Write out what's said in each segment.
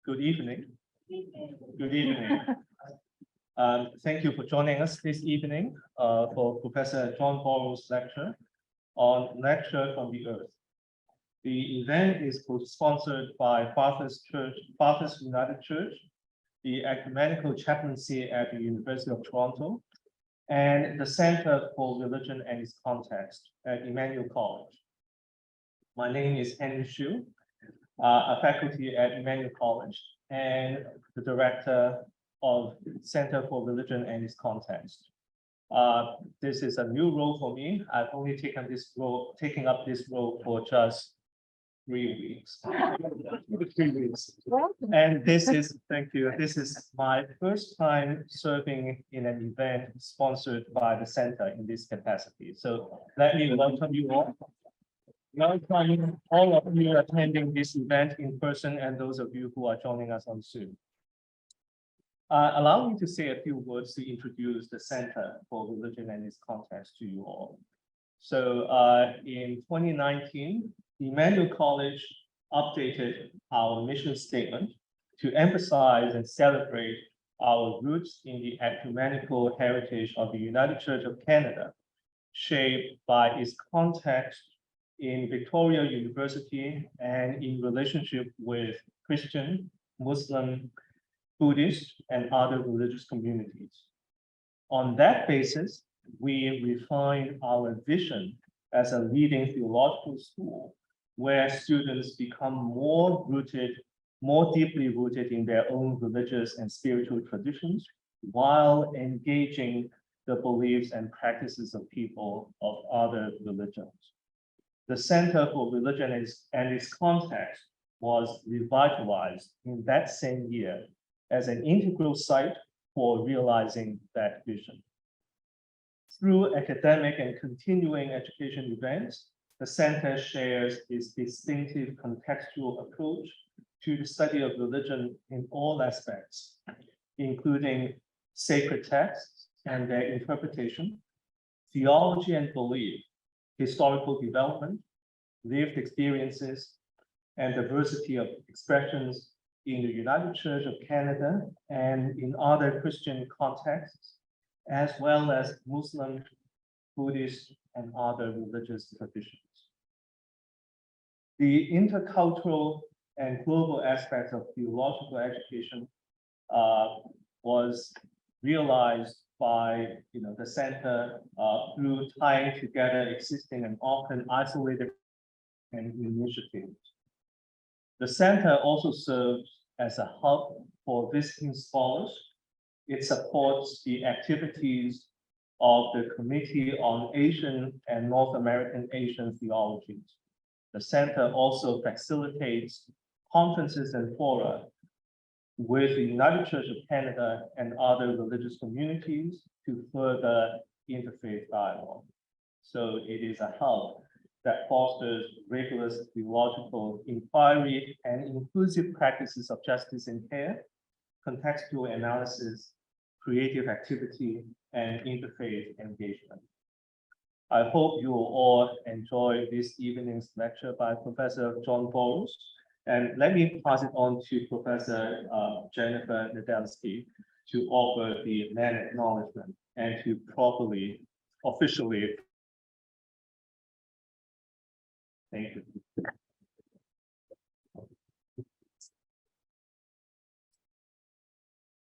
Good evening. Good evening. Thank you for joining us this evening for Professor John Borrow's lecture on Lecture from the Earth. The event is co-sponsored by Father's United Church, the Ecumenical Chaplaincy at the University of Toronto, and the Center for Religion and its Context at Emmanuel College. My name is Henry Xu, a faculty at Emmanuel College and the director of Center for Religion and its Context. This is a new role for me. I've only taken up this role for just 3 weeks. 3 weeks. And thank you. This is my first time serving in an event sponsored by the center in this capacity. So let me welcome you all. Welcome all of you attending this event in person and those of you who are joining us on Zoom. Allow me to say a few words to introduce the Center for Religion and its Context to you all. So in 2019, Emmanuel College updated our mission statement to emphasize and celebrate our roots in the ecumenical heritage of the United Church of Canada, shaped by its context in Victoria University and in relationship with Christian, Muslim, Buddhist, and other religious communities. On that basis, we refined our vision as a leading theological school where students become more deeply rooted in their own religious and spiritual traditions while engaging the beliefs and practices of people of other religions. The Center for Religion and its Context was revitalized in that same year as an integral site for realizing that vision. Through academic and continuing education events, the center shares its distinctive contextual approach to the study of religion in all aspects, including sacred texts and their interpretation, theology and belief, historical development, lived experiences, and diversity of expressions in the United Church of Canada and in other Christian contexts, as well as Muslim, Buddhist, and other religious traditions. The intercultural and global aspects of theological education was realized by the center through tying together existing and often isolated initiatives. The center also serves as a hub for visiting scholars. It supports the activities of the Committee on Asian and North American Asian Theologies. The center also facilitates conferences and fora with the United Church of Canada and other religious communities to further interfaith dialogue. So it is a hub that fosters rigorous theological inquiry and inclusive practices of justice and care, contextual analysis, creative activity, and interfaith engagement. I hope you will all enjoy this evening's lecture by Professor John Borrows. And let me pass it on to Professor Jennifer Nadelsky to offer the land acknowledgement and to properly, officially. Thank you.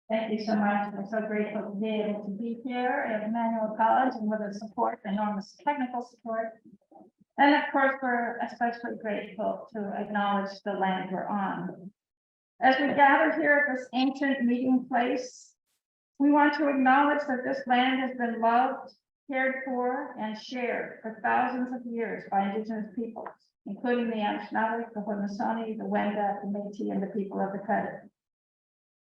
Thank you so much. We're so grateful to be able to be here at Emmanuel College and with the support, enormous technical support. And of course, we're especially grateful to acknowledge the land we're on. As we gather here at this ancient meeting place, we want to acknowledge that this land has been loved, cared for, and shared for thousands of years by Indigenous peoples, including the Anishinaabe, the Haudenosaunee, the Wendat, the Métis, and the people of the Credit.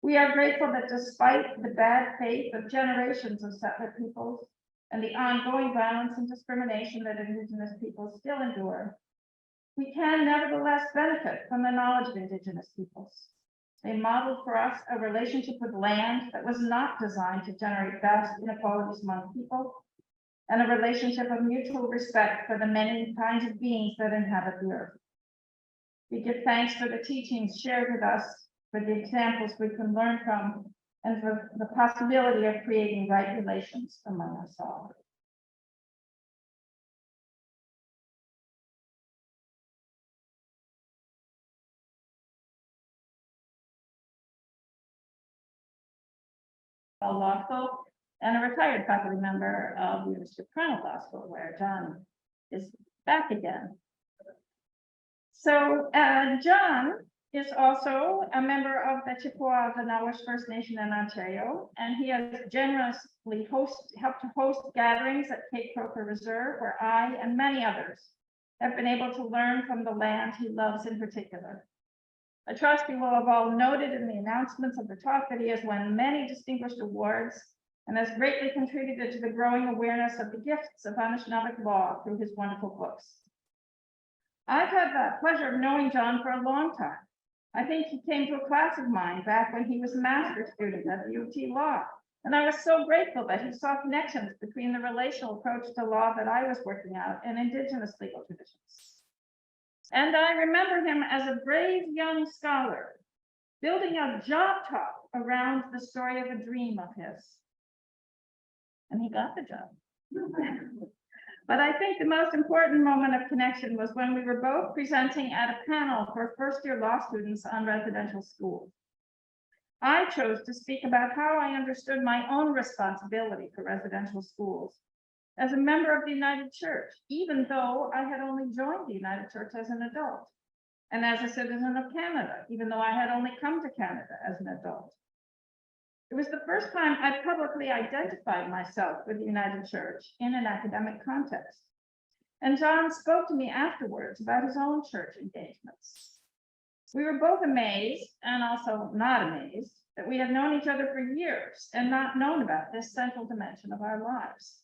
We are grateful that despite the bad faith of generations of settler peoples and the ongoing violence and discrimination that Indigenous peoples still endure, we can nevertheless benefit from the knowledge of Indigenous peoples. They modeled for us a relationship with land that was not designed to generate vast inequalities among people, and a relationship of mutual respect for the many kinds of beings that inhabit the earth. We give thanks for the teachings shared with us for the examples we can learn from, and for the possibility of creating right relations among us all. Law School and a retired faculty member of the University of Toronto Law School, where John is back again. So John is also a member of the Chippewa, the Nawash First Nation in Ontario, and he has generously helped to host gatherings at Cape Croker Reserve, where I and many others have been able to learn from the land he loves in particular. I trust you will have all noted in the announcements of the talk that he has won many distinguished awards and has greatly contributed to the growing awareness of the gifts of Anishinaabe law through his wonderful books. I've had the pleasure of knowing John for a long time. I think he came to a class of mine back when he was a master's student at the UT Law, and I was so grateful that he saw connections between the relational approach to law that I was working out and Indigenous legal traditions. And I remember him as a brave young scholar, building a job talk around the story of a dream of his. And he got the job. But I think the most important moment of connection was when we were both presenting at a panel for first-year law students on residential schools. I chose to speak about how I understood my own responsibility for residential schools as a member of the United Church, even though I had only joined the United Church as an adult, and as a citizen of Canada, even though I had only come to Canada as an adult. It was the first time I publicly identified myself with the United Church in an academic context. And John spoke to me afterwards about his own church engagements. We were both amazed, and also not amazed, that we had known each other for years and not known about this central dimension of our lives.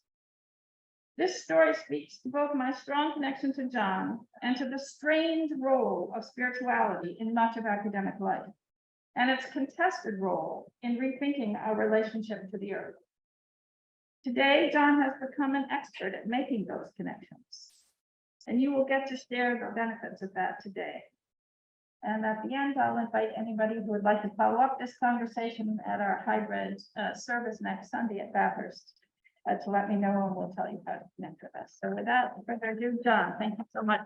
This story speaks to both my strong connection to John and to the strange role of spirituality in much of academic life, and its contested role in rethinking our relationship to the earth. Today, John has become an expert at making those connections, and you will get to share the benefits of that today. And at the end, I'll invite anybody who would like to follow up this conversation at our hybrid service next Sunday at Bathurst to let me know, and we'll tell you how to connect with us. So without further ado, John, thank you so much.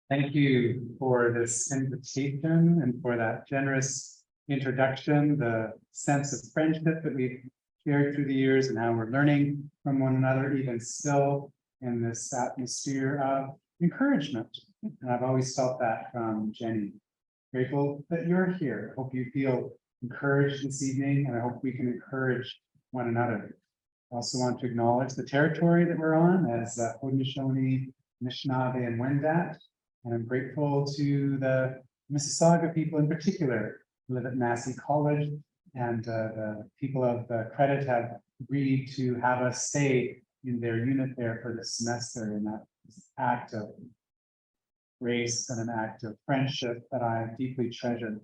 Thank you for this invitation and for that generous introduction, the sense of friendship that we've shared through the years and how we're learning from one another, even still in this atmosphere of encouragement. And I've always felt that from Jenny. Grateful that you're here. Hope you feel encouraged this evening, and I hope we can encourage one another. I also want to acknowledge the territory that we're on as Haudenosaunee, Anishinaabe, and Wendat. And I'm grateful to the Mississauga people in particular who live at Massey College, and the people of the credit have agreed to have us stay in their unit there for this semester, in that act of grace and an act of friendship that I deeply treasure.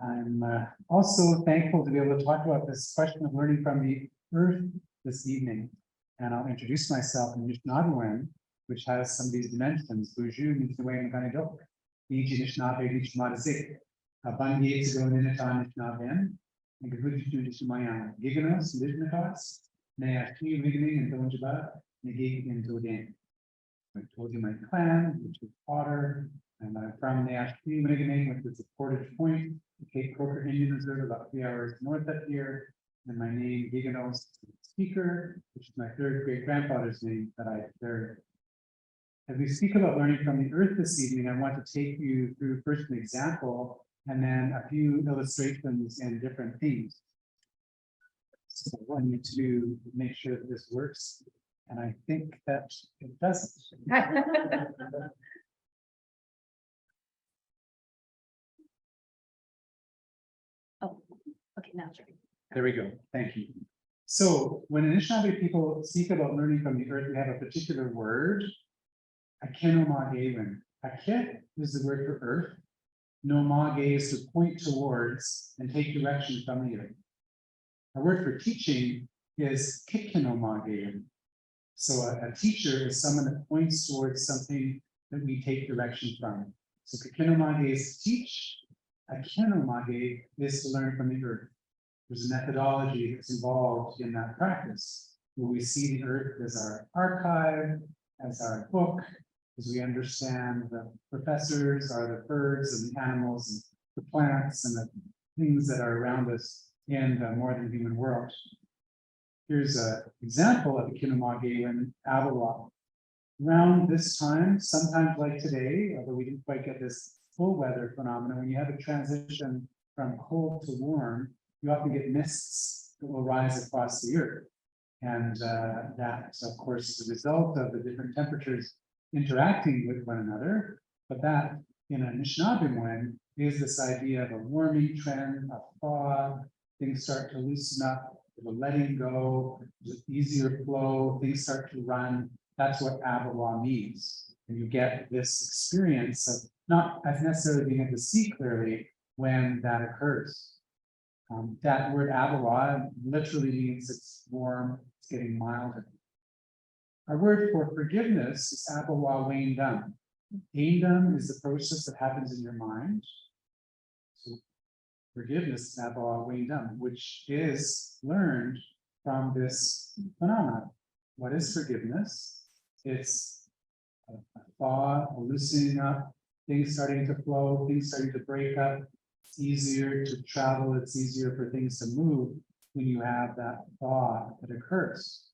I'm also thankful to be able to talk about this question of learning from the earth this evening. And I'll introduce myself in Anishinaabe, which has some of these dimensions. Buju means the way in Ganidok, Iji Anishinaabe, Nishmadazik, Abangi Exigo Ninatan Anishinaabe, and Gahudu Nishimayan, Giganos, Lishnatas, Nayashi, Wiggling, and Donjaba, Nagig, and Dodan. I told you my clan, which is Potter, and I'm from Nayashi, Wiggling, which is a Portage Point, the Cape Croker Indian Reserve, about 3 hours north up here. And my name, Giganos, Speaker, which is my third great grandfather's name that I heard. As we speak about learning from the earth this evening, I want to take you through first an example and then a few illustrations and different themes. So I need to make sure that this works, and I think that it doesn't. Oh, okay, now it's ready. There we go. Thank you. So when Anishinaabe people speak about learning from the earth, we have a particular word. Akenomagewin. Ake is the word for earth. Nomage is to point towards and take direction from the earth. A word for teaching is Kikenomagewin. So a teacher is someone that points towards something that we take direction from. So Kakinomage is to teach, Akinomage is to learn from the earth. There's a methodology that's involved in that practice, where we see the earth as our archive, as our book, as we understand the professors are the birds and the animals and the plants and the things that are around us in the more than human world. Here's an example of a Kinomage in Avalon. Around this time, sometimes like today, although we didn't quite get this full weather phenomenon, when you have a transition from cold to warm, you often get mists that will rise across the earth. And that, of course, is a result of the different temperatures interacting with one another. But that, in a Anishinaabe is this idea of a warming trend, a thaw, things start to loosen up, there's a letting go, there's an easier flow, things start to run. That's what Avalon means. And you get this experience of not as necessarily being able to see clearly when that occurs. That word Avalon literally means it's warm, it's getting milder. Our word for forgiveness is Avalon Waindum. Waindum is the process that happens in your mind. So forgiveness is Avalon Waindum, which is learned from this phenomenon. What is forgiveness? It's a thaw, a loosening up, things starting to flow, things starting to break up. It's easier to travel, it's easier for things to move when you have that thaw that occurs.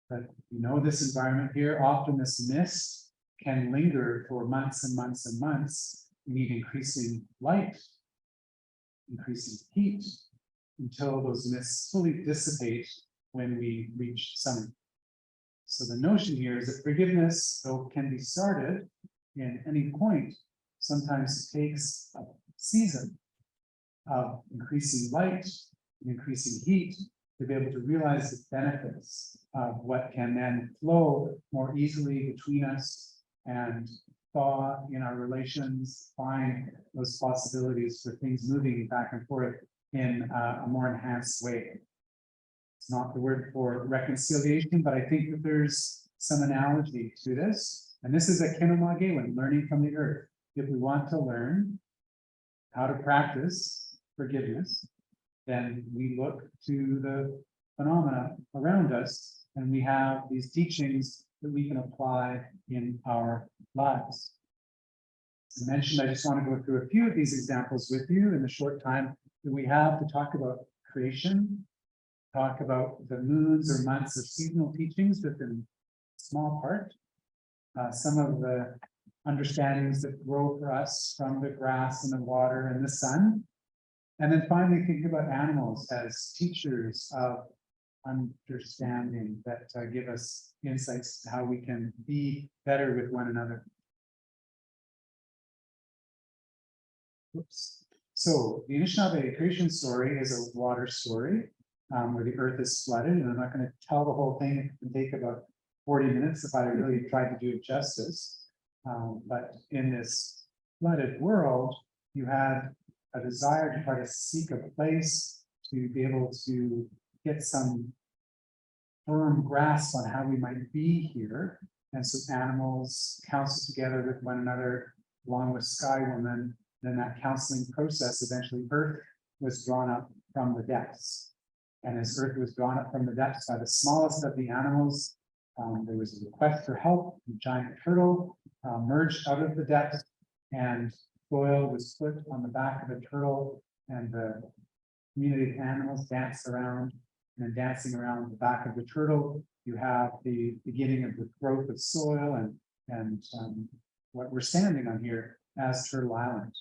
But you know, this environment here, often this mist can linger for months and months and months. You need increasing light, increasing heat, until those mists fully dissipate when we reach summer. So the notion here is that forgiveness, though, can be started in any point, sometimes takes a season of increasing light and increasing heat to be able to realize the benefits of what can then flow more easily between us and thaw in our relations, find those possibilities for things moving back and forth in a more enhanced way. It's not the word for reconciliation, but I think that there's some analogy to this. And this is a Kinomage when learning from the earth. If we want to learn how to practice forgiveness, then we look to the phenomena around us, and we have these teachings that we can apply in our lives. As I mentioned, I just want to go through a few of these examples with you in the short time that we have to talk about creation, talk about the moons or months of seasonal teachings within a small part, some of the understandings that grow for us from the grass and the water and the sun. And then finally, think about animals as teachers of understanding that give us insights to how we can be better with one another. Oops. So the Anishinaabe creation story is a water story where the earth is flooded, and I'm not going to tell the whole thing. It can take about 40 minutes if I really tried to do it justice. But in this flooded world, you had a desire to try to seek a place to be able to get some firm grasp on how we might be here. And so animals counsel together with one another, along with Sky Woman. Then that counseling process, eventually Earth was drawn up from the depths. And as Earth was drawn up from the depths by the smallest of the animals, there was a request for help. The giant turtle merged out of the depths, and soil was put on the back of the turtle, and the community of animals danced around. And then dancing around the back of the turtle, you have the beginning of the growth of soil and what we're standing on here as Turtle Island.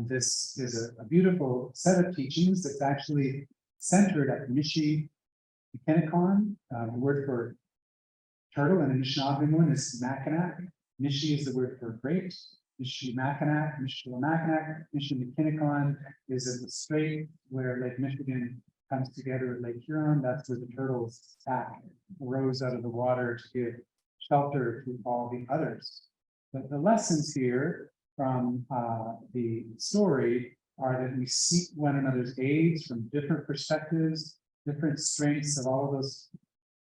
This is a beautiful set of teachings that's actually centered at Mishi Mechanichon. The word for turtle in Anishinaabe one is Mackinac. Mishi is the word for great. Mishi Mackinac, Mishi Mechanichon is at the strait where Lake Michigan comes together with Lake Huron. That's where the turtles rose out of the water to give shelter to all the others. But the lessons here from the story are that we seek one another's aids from different perspectives, different strengths of all of those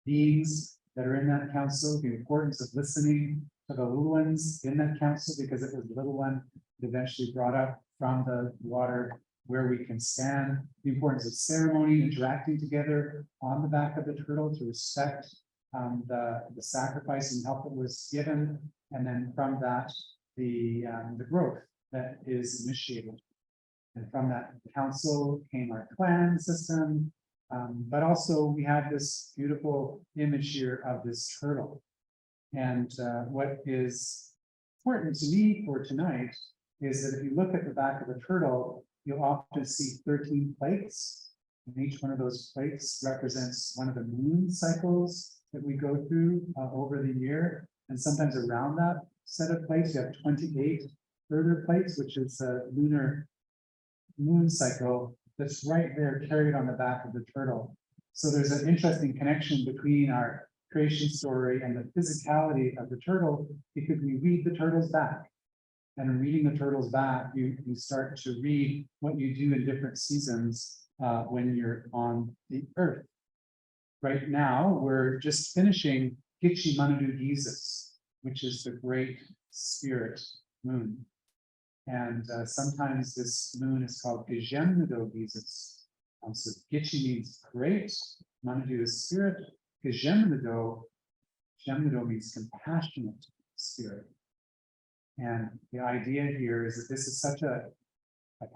beings that are in that council, the importance of listening for the little ones in that council, because it was the little one that eventually brought up from the water where we can stand, the importance of ceremony, interacting together on the back of the turtle to respect the sacrifice and help that was given, and then from that, the growth that is initiated. And from that council came our clan system, but also we have this beautiful image here of this turtle. And what is important to me for tonight is that if you look at the back of the turtle, you'll often see 13 plates. And each one of those plates represents one of the moon cycles that we go through over the year. And sometimes around that set of plates, you have 28 further plates, which is a lunar moon cycle that's right there carried on the back of the turtle. So there's an interesting connection between our creation story and the physicality of the turtle, because we read the turtle's back. And in reading the turtle's back, you start to read what you do in different seasons when you're on the earth. Right now, we're just finishing Gitchi Manadu Jesus, which is the great spirit moon. And sometimes this moon is called Gijemnado Jesus. So Gitchi means great, Manadu is spirit, Gijemnado means compassionate spirit. And the idea here is that this is such a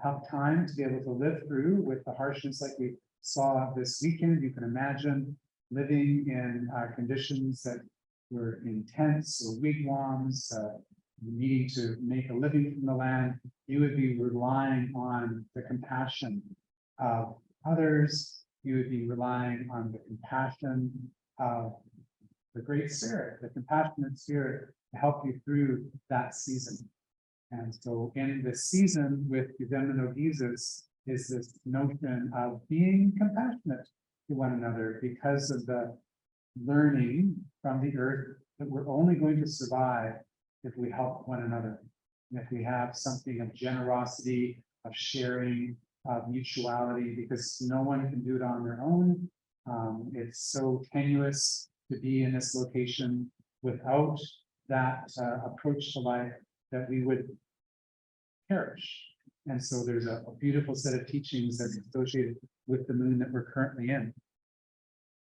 tough time to be able to live through with the harshness like we saw this weekend. You can imagine living in conditions that were in tents or wigwams, needing to make a living from the land. You would be relying on the compassion of others. You would be relying on the compassion of the great spirit, the compassionate spirit, to help you through that season. And so in this season with Gijemnado Jesus is this notion of being compassionate to one another, because of the learning from the earth that we're only going to survive if we help one another. And if we have something of generosity, of sharing, of mutuality, because no one can do it on their own. It's so tenuous to be in this location without that approach to life, that we would perish. And so there's a beautiful set of teachings that's associated with the moon that we're currently in.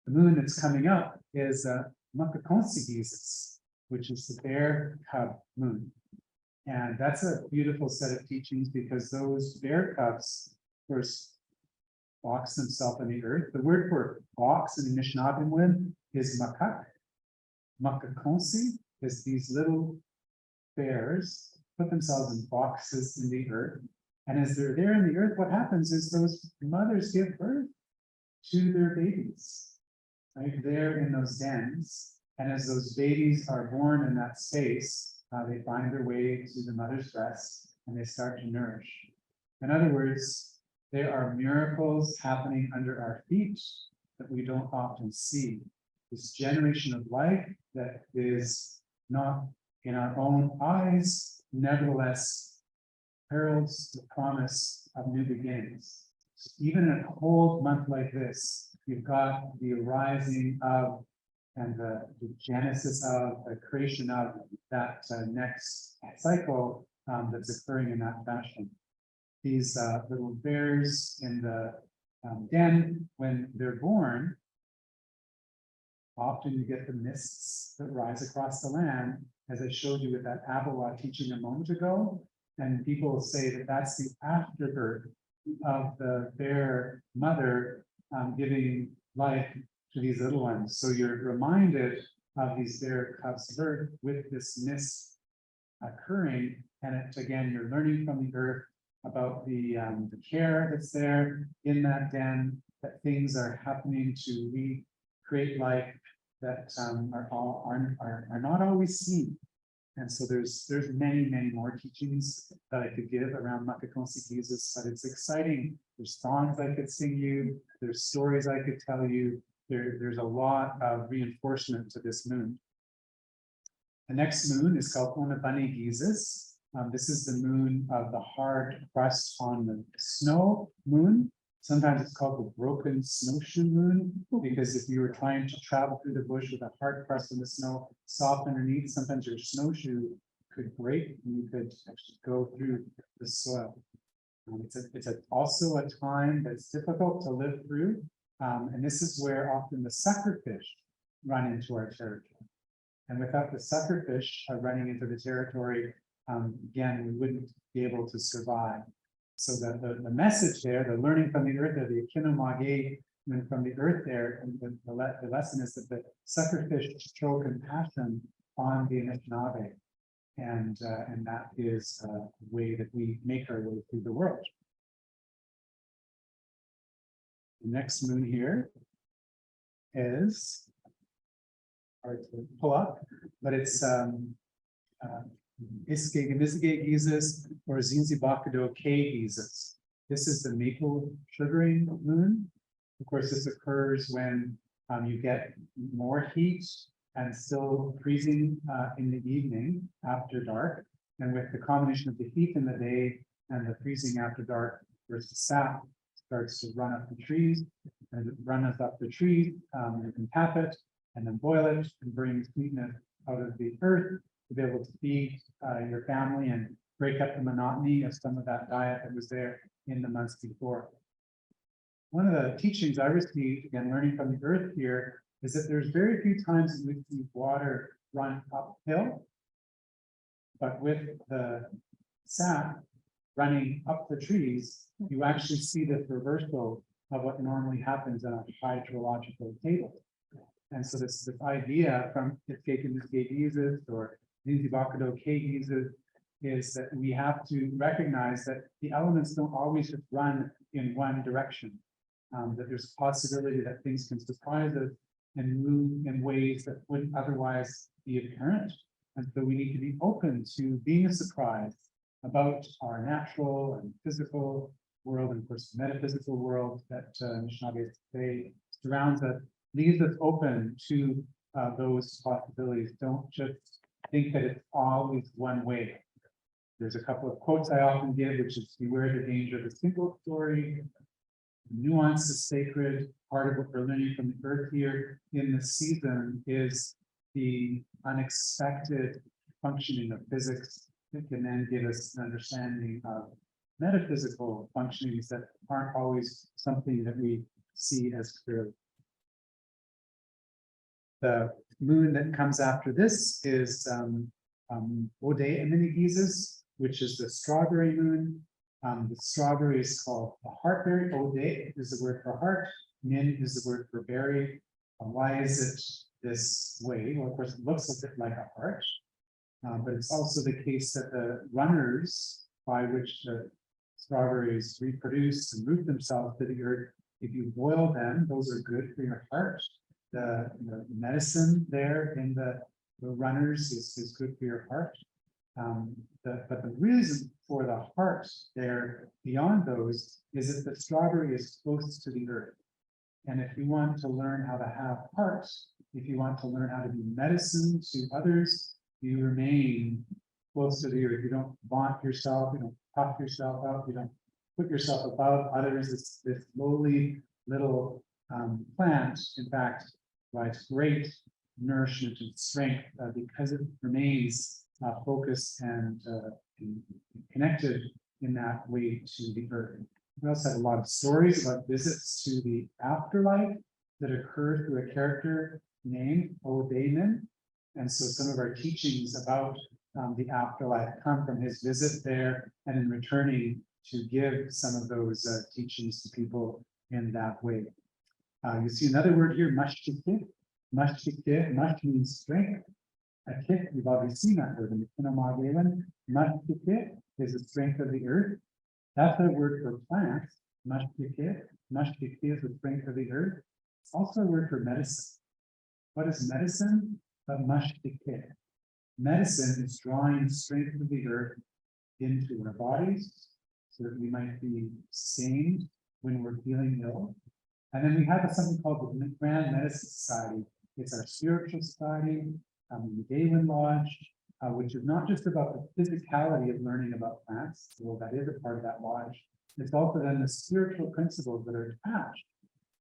The moon that's coming up is Makakonsi Jesus, which is the bear cub moon. And that's a beautiful set of teachings, because those bear cubs first box themselves in the earth. The word for box in the Anishinaabe is makak. Makakonsi is these little bears put themselves in boxes in the earth. And as they're there in the earth, what happens is those mothers give birth to their babies, right there in those dens. And as those babies are born in that space, they find their way to the mother's breast and they start to nourish. In other words, there are miracles happening under our feet that we don't often see. This generation of life that is not in our own eyes, nevertheless heralds the promise of new beginnings. So even in a cold month like this, you've got the arising of and the genesis of the creation of that next cycle that's occurring in that fashion. These little bears in the den, when they're born, often you get the mists that rise across the land, as I showed you with that Abawa teaching a moment ago. And people say that that's the afterbirth of the bear mother giving life to these little ones. So you're reminded of these bear cubs' birth with this mist occurring. And it, again, you're learning from the earth about the care that's there in that den, that things are happening to recreate life that are not always seen. And so there's many more teachings that I could give around Makakonsi Jesus, but it's exciting. There's songs I could sing you, there's stories I could tell you. There's a lot of reinforcement to this moon. The next moon is called Onabani Jesus. This is the moon of the hard crust on the snow moon. Sometimes it's called the broken snowshoe moon, because if you were trying to travel through the bush with a hard crust in the snow, soft underneath, sometimes your snowshoe could break and you could actually go through the soil. Also a time that's difficult to live through. And this is where often the suckerfish run into our territory. And without the suckerfish running into the territory, again, we wouldn't be able to survive. So that the message there, the learning from the earth there, the Akinomage, and from the earth there, and the lesson is that the suckerfish show compassion on the Anishinaabe. And that is a way that we make our way through the world. The next moon here is hard to pull up, but it's Iskegimizige Jesus or Zinzibakado K Jesus. This is the maple sugaring moon. Of course, this occurs when you get more heat and still freezing in the evening after dark. And with the combination of the heat in the day and the freezing after dark, there's the sap starts to run up the trees, and it runs up the tree. You can tap it and then boil it and bring sweetness out of the earth to be able to feed your family and break up the monotony of some of that diet that was there in the months before. One of the teachings I received, again, learning from the earth here, is that there's very few times in which the water run uphill, but with the sap running up the trees, you actually see this reversal of what normally happens on a hydrological table. And so this idea from Iskegimizige or Zinzibakado K is that we have to recognize that the elements don't always just run in one direction. That there's a possibility that things can surprise us and move in ways that wouldn't otherwise be apparent. And so we need to be open to being surprised about our natural and physical world, and of course, metaphysical world that Anishinaabe today surrounds us, leaves us open to those possibilities. Don't just think that it's always one way. There's a couple of quotes I often give, which is beware the danger of a single story. Nuance is sacred. Part of what we're learning from the earth here in the season is the unexpected functioning of physics that can then give us an understanding of metaphysical functionings that aren't always something that we see as clearly. The moon that comes after this is Ode Eminigizes, which is the strawberry moon. The strawberry is called the heartberry. Ode is the word for heart. Min is the word for berry. Why is it this way? Well, of course, it looks a bit like a heart, but it's also the case that the runners by which the strawberries reproduce and root themselves to the earth, if you boil them, those are good for your heart. The medicine there in the runners is good for your heart. But the reason for the heart there beyond those is that the strawberry is close to the earth. And if you want to learn how to have heart, if you want to learn how to be medicine to others, you remain close to the earth. You don't vaunt yourself, you don't puff yourself up, you don't put yourself above others. It's this lowly little plant, in fact, provides great nourishment and strength because it remains focused and connected in that way to the earth. We also have a lot of stories about visits to the afterlife that occur through a character named Odemin. And so some of our teachings about the afterlife come from his visit there, and in returning to give some of those teachings to people in that way. You see another word here, mashkite. Mashkite, mash means strength. A kit, you've already seen that word in the Kinomagalan. Mashkite is the strength of the earth. That's a word for plants. Mashkite. Mashkite is the strength of the earth. It's also a word for medicine. What is medicine? But mashkite. Medicine is drawing the strength of the earth into our bodies so that we might be sustained when we're feeling ill. And then we have something called the Grand Medicine Society. It's our spiritual society, the Galen Lodge, which is not just about the physicality of learning about plants, well, that is a part of that lodge, It's also then the spiritual principles that are attached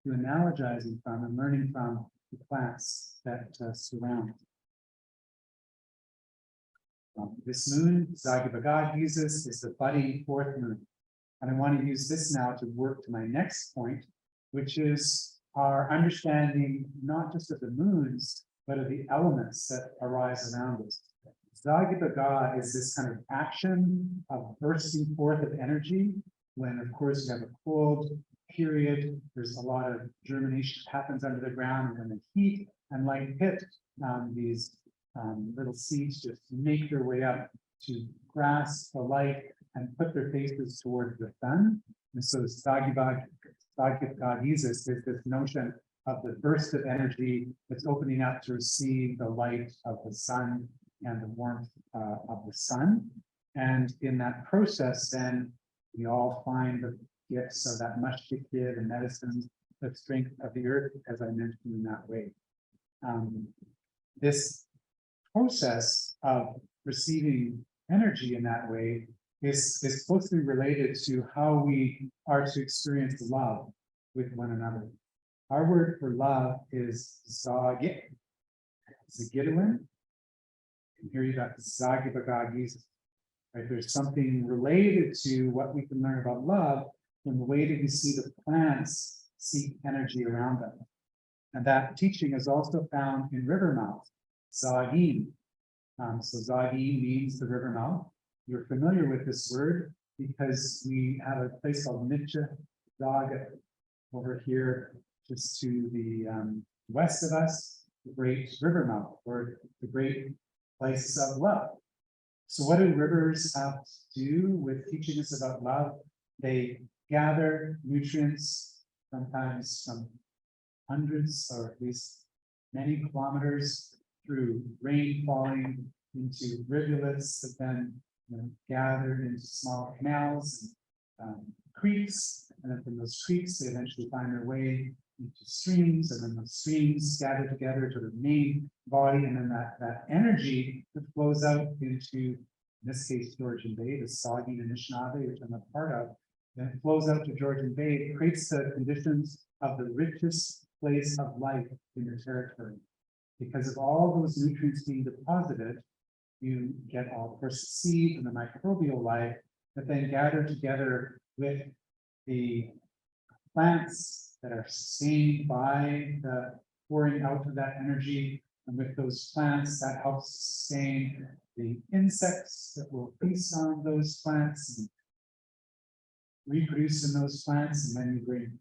to analogizing from and learning from the plants that surround. This moon, Zagi Bhagat uses, is the budding fourth moon. And I want to use this now to work to my next point, which is our understanding not just of the moons, but of the elements that arise around us. Zagi Bhagat is this kind of action of bursting forth of energy when, of course, you have a cold period. There's a lot of germination that happens under the ground, and when the heat and light hit, these little seeds just make their way up to grasp the light and put their faces towards the sun. And so Zagi Bhagat is this notion of the burst of energy that's opening up to receive the light of the sun and the warmth of the sun. And in that process, then we all find the gifts of that Mashtikid and medicines, the strength of the earth, as I mentioned in that way. This process of receiving energy in that way is closely related to how we are to experience love with one another. Our word for love is Zagit, Zagidawin. And here you got Zagi Bhagat Jesus. Right? There's something related to what we can learn about love from the way that we see the plants seek energy around them. And that teaching is also found in river mouth, Zagin. So Zagin means the river mouth. You're familiar with this word because we have a place called Mitcha Zaga over here, just to the west of us, the great river mouth, or the great place of love. So what do rivers have to do with teaching us about love? They gather nutrients, sometimes from hundreds or at least many kilometers, through rain falling into rivulets that then gathered into small canals and creeks, and then from those creeks they eventually find their way into streams, and then those streams gather together to the main body, and then that energy that flows out into, in this case, Georgian Bay, the Saugeen Anishinaabe, which I'm a part of, then it flows out to Georgian Bay. It creates the conditions of the richest place of life in the territory. Because of all those nutrients being deposited, you get all, of course, the seed and the microbial life that then gather together with the plants that are sustained by the pouring out of that energy. And with those plants, that helps sustain the insects that will feast on those plants and reproduce in those plants. And then you bring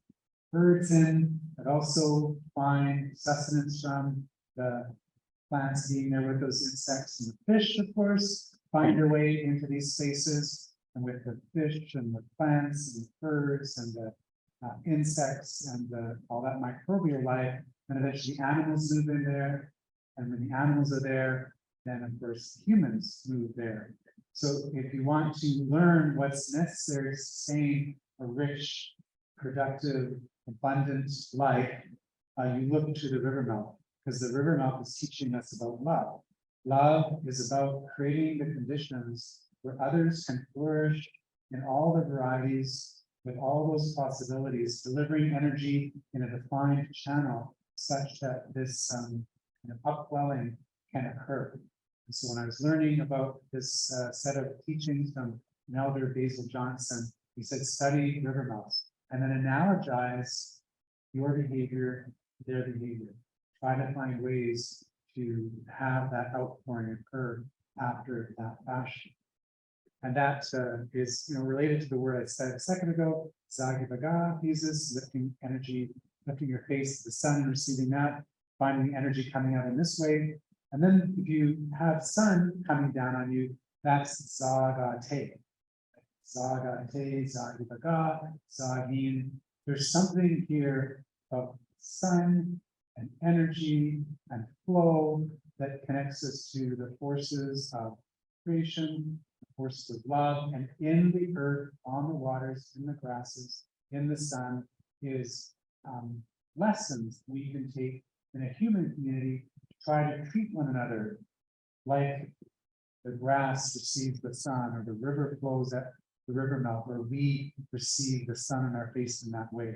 birds in that also find sustenance from the plants being there with those insects, and the fish, of course, find their way into these spaces. And with the fish and the plants and the birds and the insects and all that microbial life, and eventually animals move in there. And when the animals are there, then of course humans move there. So if you want to learn what's necessary to sustain a rich, productive, abundant life, you look to the river mouth. Because the river mouth is teaching us about love. Love is about creating the conditions where others can flourish in all the varieties, with all those possibilities, delivering energy in a defined channel such that this kind of upwelling can occur. And so when I was learning about this set of teachings from an elder, Basil Johnson, he said, study river mouths and then analogize your behavior, their behavior. Try to find ways to have that outpouring occur after that fashion. And that is related to the word I said a second ago, Zagi Bhagat, Jesus, lifting energy, lifting your face to the sun, receiving that, finding the energy coming out in this way. And then if you have sun coming down on you, that's Zagate. Zagate, Zagi Bhagat, Zagin. There's something here of sun and energy and flow that connects us to the forces of creation, the forces of love, and in the earth, on the waters, in the grasses, in the sun, is lessons we can take in a human community to try to treat one another like the grass receives the sun, or the river flows the river mouth, where we receive the sun in our face in that way.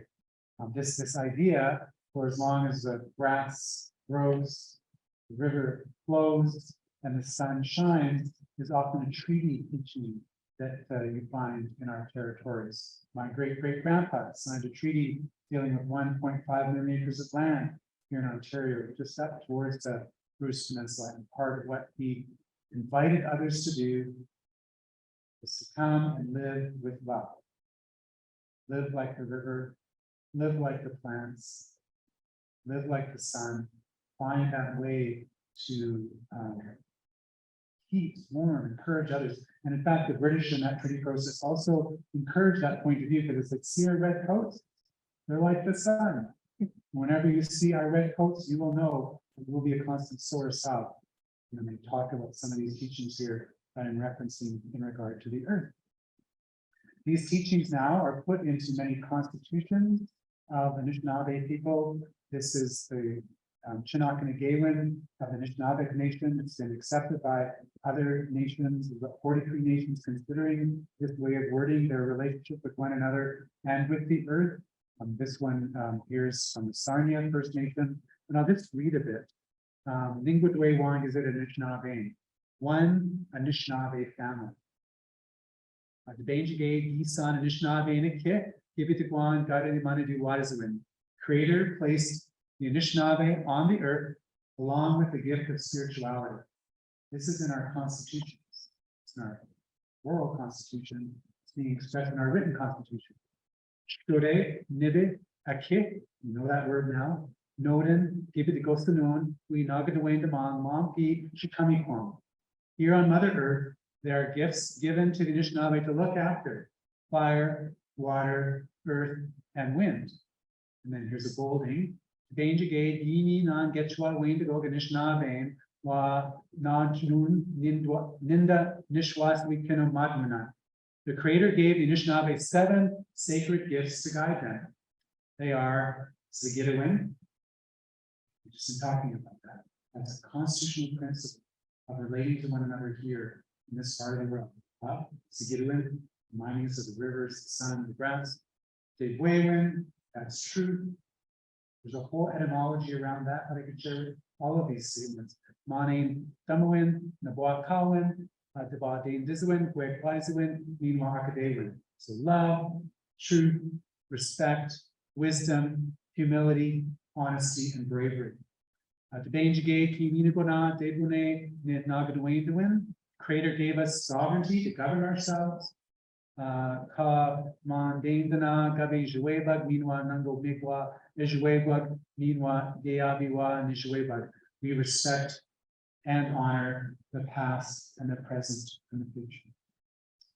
This idea, for as long as the grass grows, the river flows, and the sun shines, is often a treaty teaching that you find in our territories. My great-great-grandpa signed a treaty dealing with 1.5 million acres of land here in Ontario, just up towards the Bruce Peninsula. And part of what he invited others to do is to come and live with love. Live like the river, live like the plants, live like the sun, find that way to keep warm, encourage others. And in fact, the British in that treaty process also encouraged that point of view, because it's like, see our red coats? They're like the sun. Whenever you see our red coats, you will know it will be a constant source of. And they talk about some of these teachings here that I'm referencing in regard to the earth. These teachings now are put into many constitutions of Anishinaabe people. This is the Chinookanagewin of the Anishinaabe Nation. It's been accepted by other nations. We've got 43 nations considering this way of wording their relationship with one another and with the earth. This one here is from the Sarnia First Nation. And I'll just read a bit. Ningudwe Wang is it Anishinaabe. One Anishinaabe family. The Benjigay, Gisan, Anishinaabe, and a kit, Gibitigwan, Gadi Manadu Wadazuin. Creator placed the Anishinaabe on the earth along with the gift of spirituality. This is in our constitutions. It's in our oral constitution. It's being expressed in our written constitution. Shure, Nibe, Akit, you know that word now. Noden, Gibitigosanoon, we Nagadawain Damang, Mompi, Shikamikwam. Here on Mother Earth, there are gifts given to the Anishinaabe to look after fire, water, earth, and wind. And then here's a bolding. Benjigay, Yini, Non, Getchwa, Wendigo, Anishinaabe, Wa, Najnun, Ninda, Nishwas, Wikino, Madmana. The Creator gave the Anishinaabe 7 sacred gifts to guide them. They are Zigidawin. We've just been talking about that. That's a constitutional principle of relating to one another here in this part of the world. Zigidawin, reminding us of the rivers, the sun, the grass. Debwewin, that's truth. There's a whole etymology around that I could share with all of these statements. Manin, Damawin, Naboa Kawin, Debadin Dizuin, Gwegwaizuin, Meanwhile Akadewin. So love, truth, respect, wisdom, humility, honesty, and bravery. Debanjigay, Kiminagona, Debune, Nagadwin. Creator gave us sovereignty to govern ourselves. Ka Mandandana, Gabi Juebag, Meanwhile Nango Migwa, Nijuebag, Meanwhile Deabiwa, Nijuebag. We respect and honor the past and the present and the future.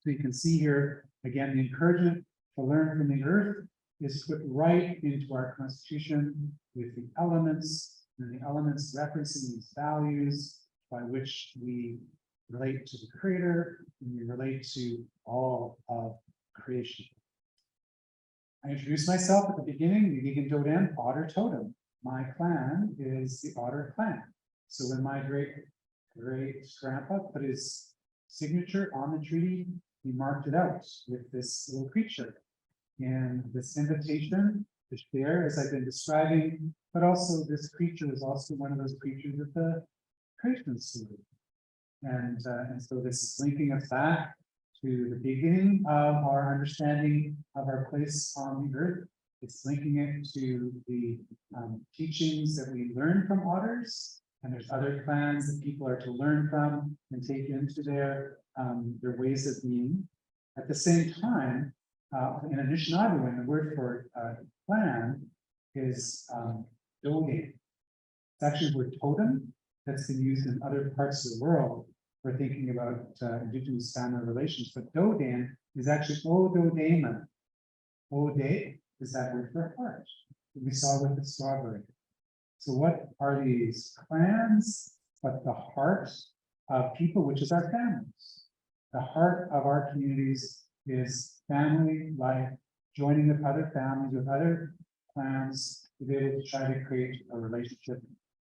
So you can see here, again, the encouragement to learn from the earth is put right into our constitution with the elements, and the elements referencing these values by which we relate to the Creator and we relate to all of creation. I introduced myself at the beginning, the Vegan Dodan, Otter Totem. My clan is the Otter clan. So when my great-grandpa put his signature on the treaty, he marked it out with this little creature. And this invitation to share, as I've been describing, but also this creature is also one of those creatures of the creation story. And so this is linking us back to the beginning of our understanding of our place on the earth. It's linking it to the teachings that we learn from otters. And there's other clans that people are to learn from and take into their ways of being. At the same time, in Anishinaabe, when the word for clan is doge. It's actually the word totem that's been used in other parts of the world for thinking about indigenous family relations. But dodan is actually ododema. Ode is that word for heart that we saw with the strawberry. So what are these clans? But the heart of people, which is our families. The heart of our communities is family life, joining with other families, with other clans, to be able to try to create a relationship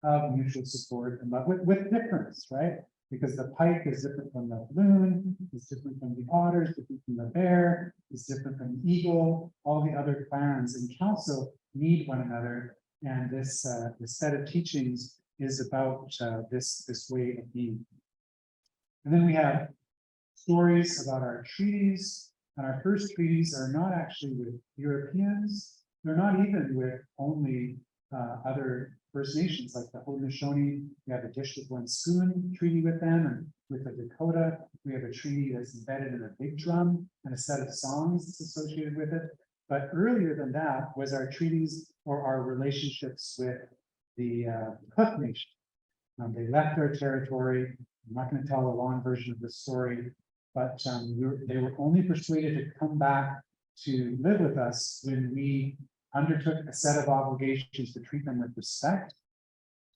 of mutual support and love with difference, right? because the pike is different from the loon, is different from the otter, is different from the bear, is different from the eagle. All the other clans in council need one another, and this set of teachings is about this way of being. And then we have stories about our treaties, and our first treaties are not actually with Europeans. They're not even with only other First Nations, like the Haudenosaunee. We have a Dishwitwanscoon treaty with them, and with the Dakota, we have a treaty that's embedded in a big drum and a set of songs that's associated with it. But earlier than that was our treaties or our relationships with the Cook Nation. They left our territory. I'm not going to tell a long version of the story, but they were only persuaded to come back to live with us when we undertook a set of obligations to treat them with respect,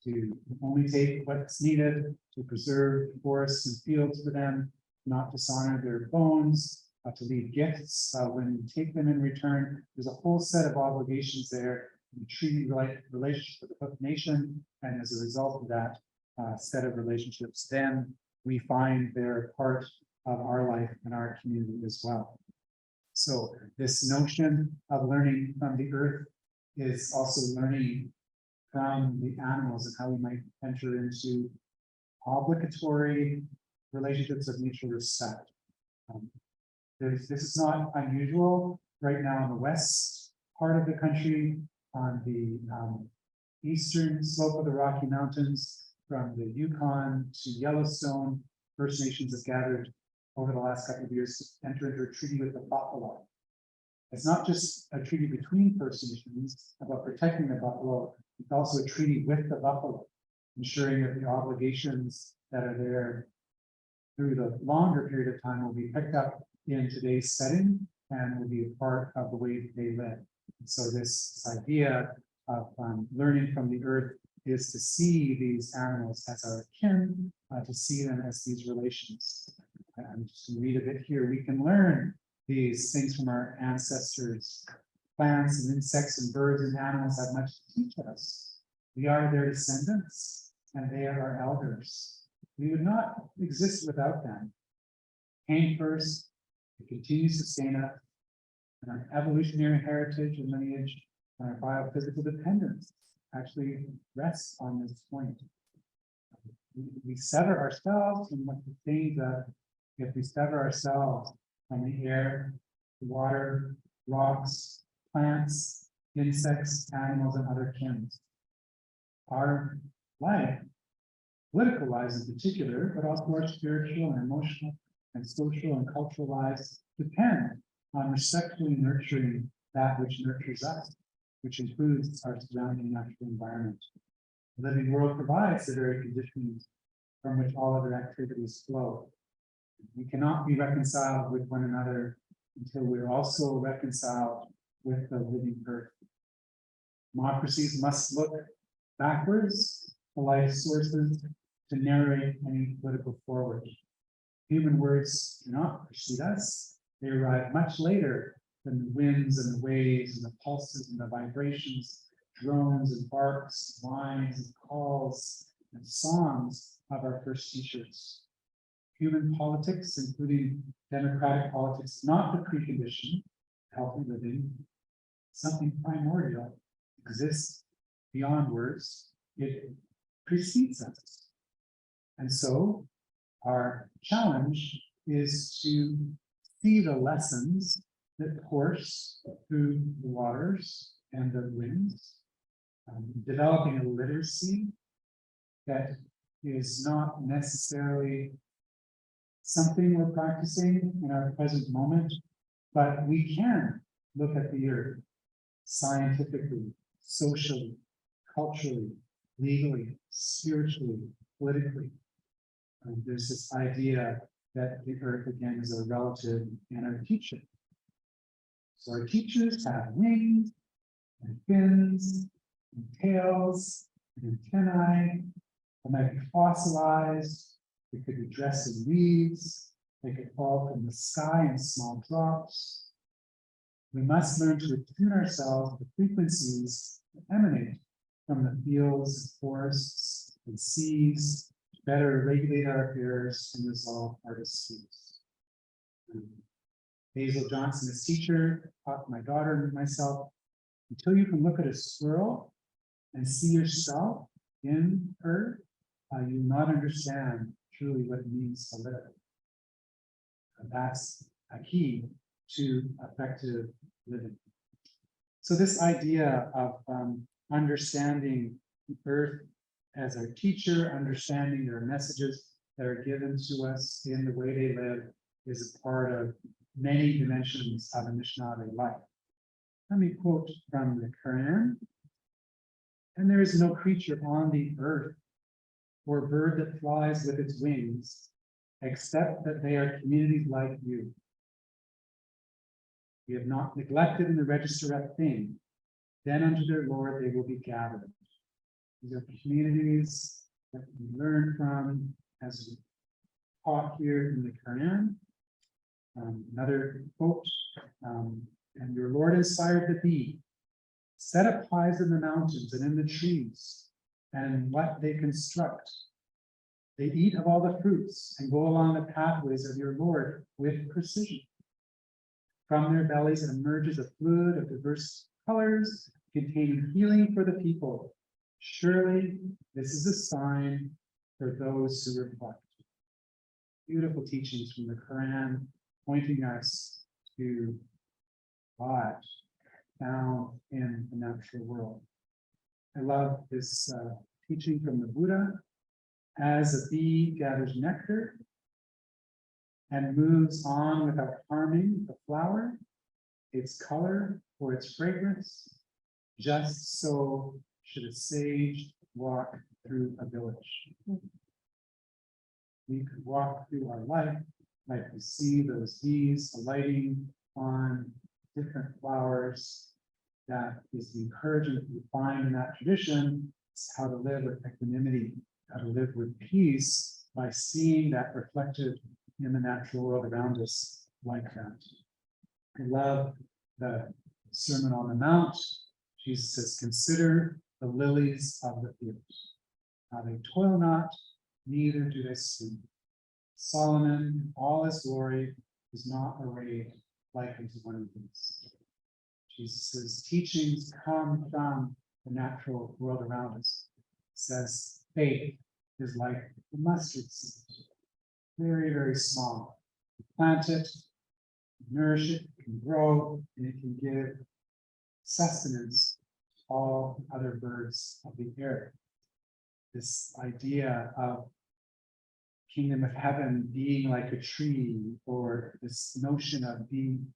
to only take what's needed, to preserve forests and fields for them, not dishonor their bones, to leave gifts when we take them in return. There's a whole set of obligations there, in the treaty relationship with the Cook Nation, and as a result of that set of relationships, then we find they're part of our life and our community as well. So this notion of learning from the earth is also learning from the animals and how we might enter into obligatory relationships of mutual respect. This is not unusual right now in the west part of the country, on the eastern slope of the Rocky Mountains, from the Yukon to Yellowstone. First Nations have gathered over the last couple of years to enter into a treaty with the buffalo. It's not just a treaty between First Nations about protecting the buffalo, it's also a treaty with the buffalo, ensuring that the obligations that are there through the longer period of time will be picked up in today's setting and will be a part of the way that they live. So this idea of learning from the earth is to see these animals as our kin, to see them as these relations. I'm just going to read a bit here. We can learn these things from our ancestors. Plants and insects and birds and animals have much to teach us. We are their descendants, and they are our elders. We would not exist without them. Came first, to continue to sustain us, and our evolutionary heritage and lineage, and our biophysical dependence actually rests on this point. We sever ourselves from what sustains us if we sever ourselves from the air, the water, rocks, plants, insects, animals, and other kin. Our life, political lives in particular, but also our spiritual and emotional and social and cultural lives depend on respectfully nurturing that which nurtures us, which includes our surrounding natural environment. The living world provides the very conditions from which all other activities flow. We cannot be reconciled with one another until we're also reconciled with the living earth. Democracies must look backwards to life sources to narrate any political forward. Human words do not precede us. They arrive much later than the winds and the waves and the pulses and the vibrations, drones and barks, whines and calls and songs of our first teachers. Human politics, including democratic politics, not the precondition to healthy living. Something primordial exists beyond words. It precedes us. And so our challenge is to see the lessons that course through the waters and the winds, developing a literacy that is not necessarily something we're practicing in our present moment, but we can look at the earth scientifically, socially, culturally, legally, spiritually, politically. There's this idea that the earth again is a relative and our teacher. So our teachers have wings and fins and tails and antennae. They might be fossilized. They could be dressed in leaves. They could fall from the sky in small drops. We must learn to attune ourselves to frequencies that emanate from the fields, forests, and seas, better regulate our affairs and resolve our disputes. Basil Johnson, his teacher, taught my daughter and myself, until you can look at a squirrel and see yourself in her, you will not understand truly what it means to live. And that's a key to effective living. So this idea of understanding the earth as our teacher, understanding their messages that are given to us in the way they live, is a part of many dimensions of a missionary life. Let me quote from the Quran. And there is no creature on the earth or bird that flies with its wings, except that they are communities like you. We have not neglected in the register a thing, then unto their Lord they will be gathered. These are communities that we learn from as we taught here in the Quran. Another quote, and your Lord inspired the bee, set up hives in the mountains and in the trees, and what they construct. They eat of all the fruits and go along the pathways of your Lord with precision. From their bellies emerges a fluid of diverse colors, containing healing for the people. Surely this is a sign for those who reflect. Beautiful teachings from the Quran, pointing us to God found in the natural world. I love this teaching from the Buddha. As a bee gathers nectar and moves on without harming the flower, its color, or its fragrance, just so should a sage walk through a village. We could walk through our life like we see those bees alighting on different flowers. That is the encouragement we find in that tradition. It's how to live with equanimity, how to live with peace by seeing that reflected in the natural world around us like that. I love the Sermon on the Mount. Jesus says, consider the lilies of the field. How they toil not, neither do they sleep. Solomon, in all his glory, is not arrayed like unto one of these. Jesus' teachings come from the natural world around us. It says faith is like a mustard seed, very, very small. You plant it, nourish it, it can grow, and it can give sustenance to all other birds of the air. This idea of kingdom of heaven being like a tree, or this notion of being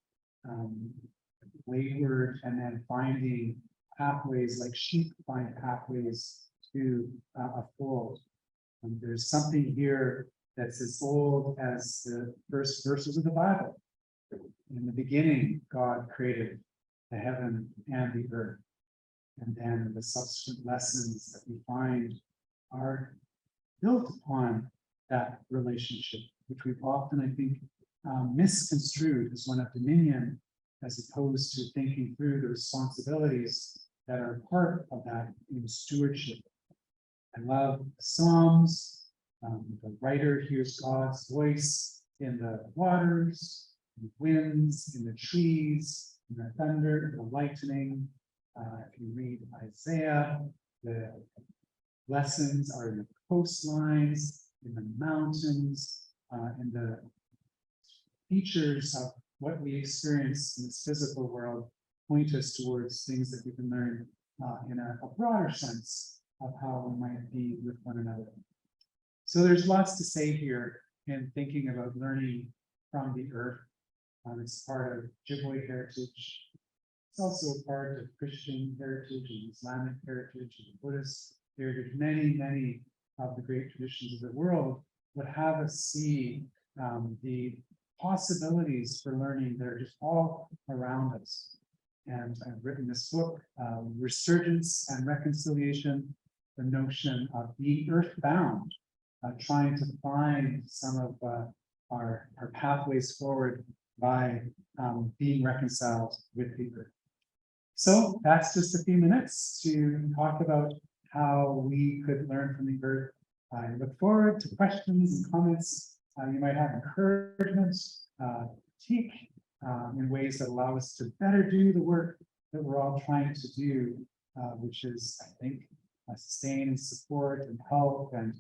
wayward and then finding pathways like sheep find pathways to a fold. There's something here that's as old as the first verses of the Bible. In the beginning, God created the heaven and the earth. And then the subsequent lessons that we find are built upon that relationship, which we've often, I think, misconstrued as one of dominion, as opposed to thinking through the responsibilities that are part of that in stewardship. I love the Psalms. The writer hears God's voice in the waters, in the winds, in the trees, in the thunder, in the lightning. If you read Isaiah, the lessons are in the coastlines, in the mountains, in the features of what we experience in this physical world point us towards things that we can learn in a broader sense of how we might be with one another. So there's lots to say here in thinking about learning from the earth. It's part of Ojibwe heritage. It's also a part of Christian heritage and Islamic heritage and Buddhist heritage. Many, many of the great traditions of the world would have us see the possibilities for learning that are just all around us. And I've written this book, Resurgence and Reconciliation, the notion of being earthbound, trying to find some of our pathways forward by being reconciled with the earth. So that's just a few minutes to talk about how we could learn from the earth I look forward to questions and comments. You might have encouragement, critique in ways that allow us to better do the work that we're all trying to do, which is, I think, sustain and support and help and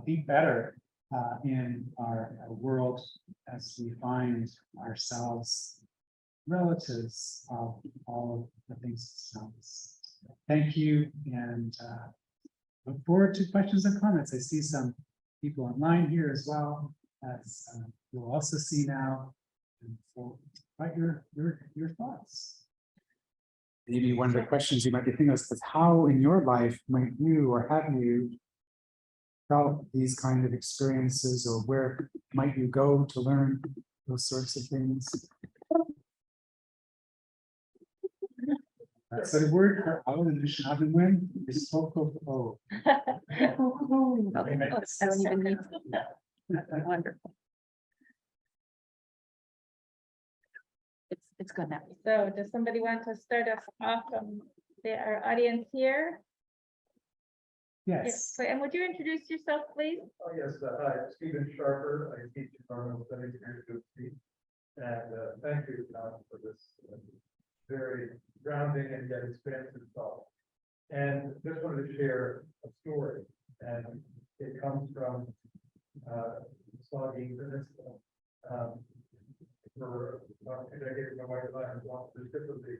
be better in our world as we find ourselves relatives of all of the things around us. Thank you, and look forward to questions and comments. I see some people online here as well, as you'll also see now. And so, write your thoughts. Maybe one of the questions you might be thinking of is how in your life might you or have you felt these kind of experiences, or where might you go to learn those sorts of things? So the word for our Anishinaabe is Toko. I don't even need to. Wonderful. It's good now. So does somebody want to start us off from our audience here? Yes. And would you introduce yourself, please? Oh, yes, hi, Stephen Sharper. I teach environmental studies here at UC. And thank you, for this very grounding and yet expansive talk. And just wanted to share a story, and it comes from Saudi Peninsula. For about 2 decades, my wife and I have walked through the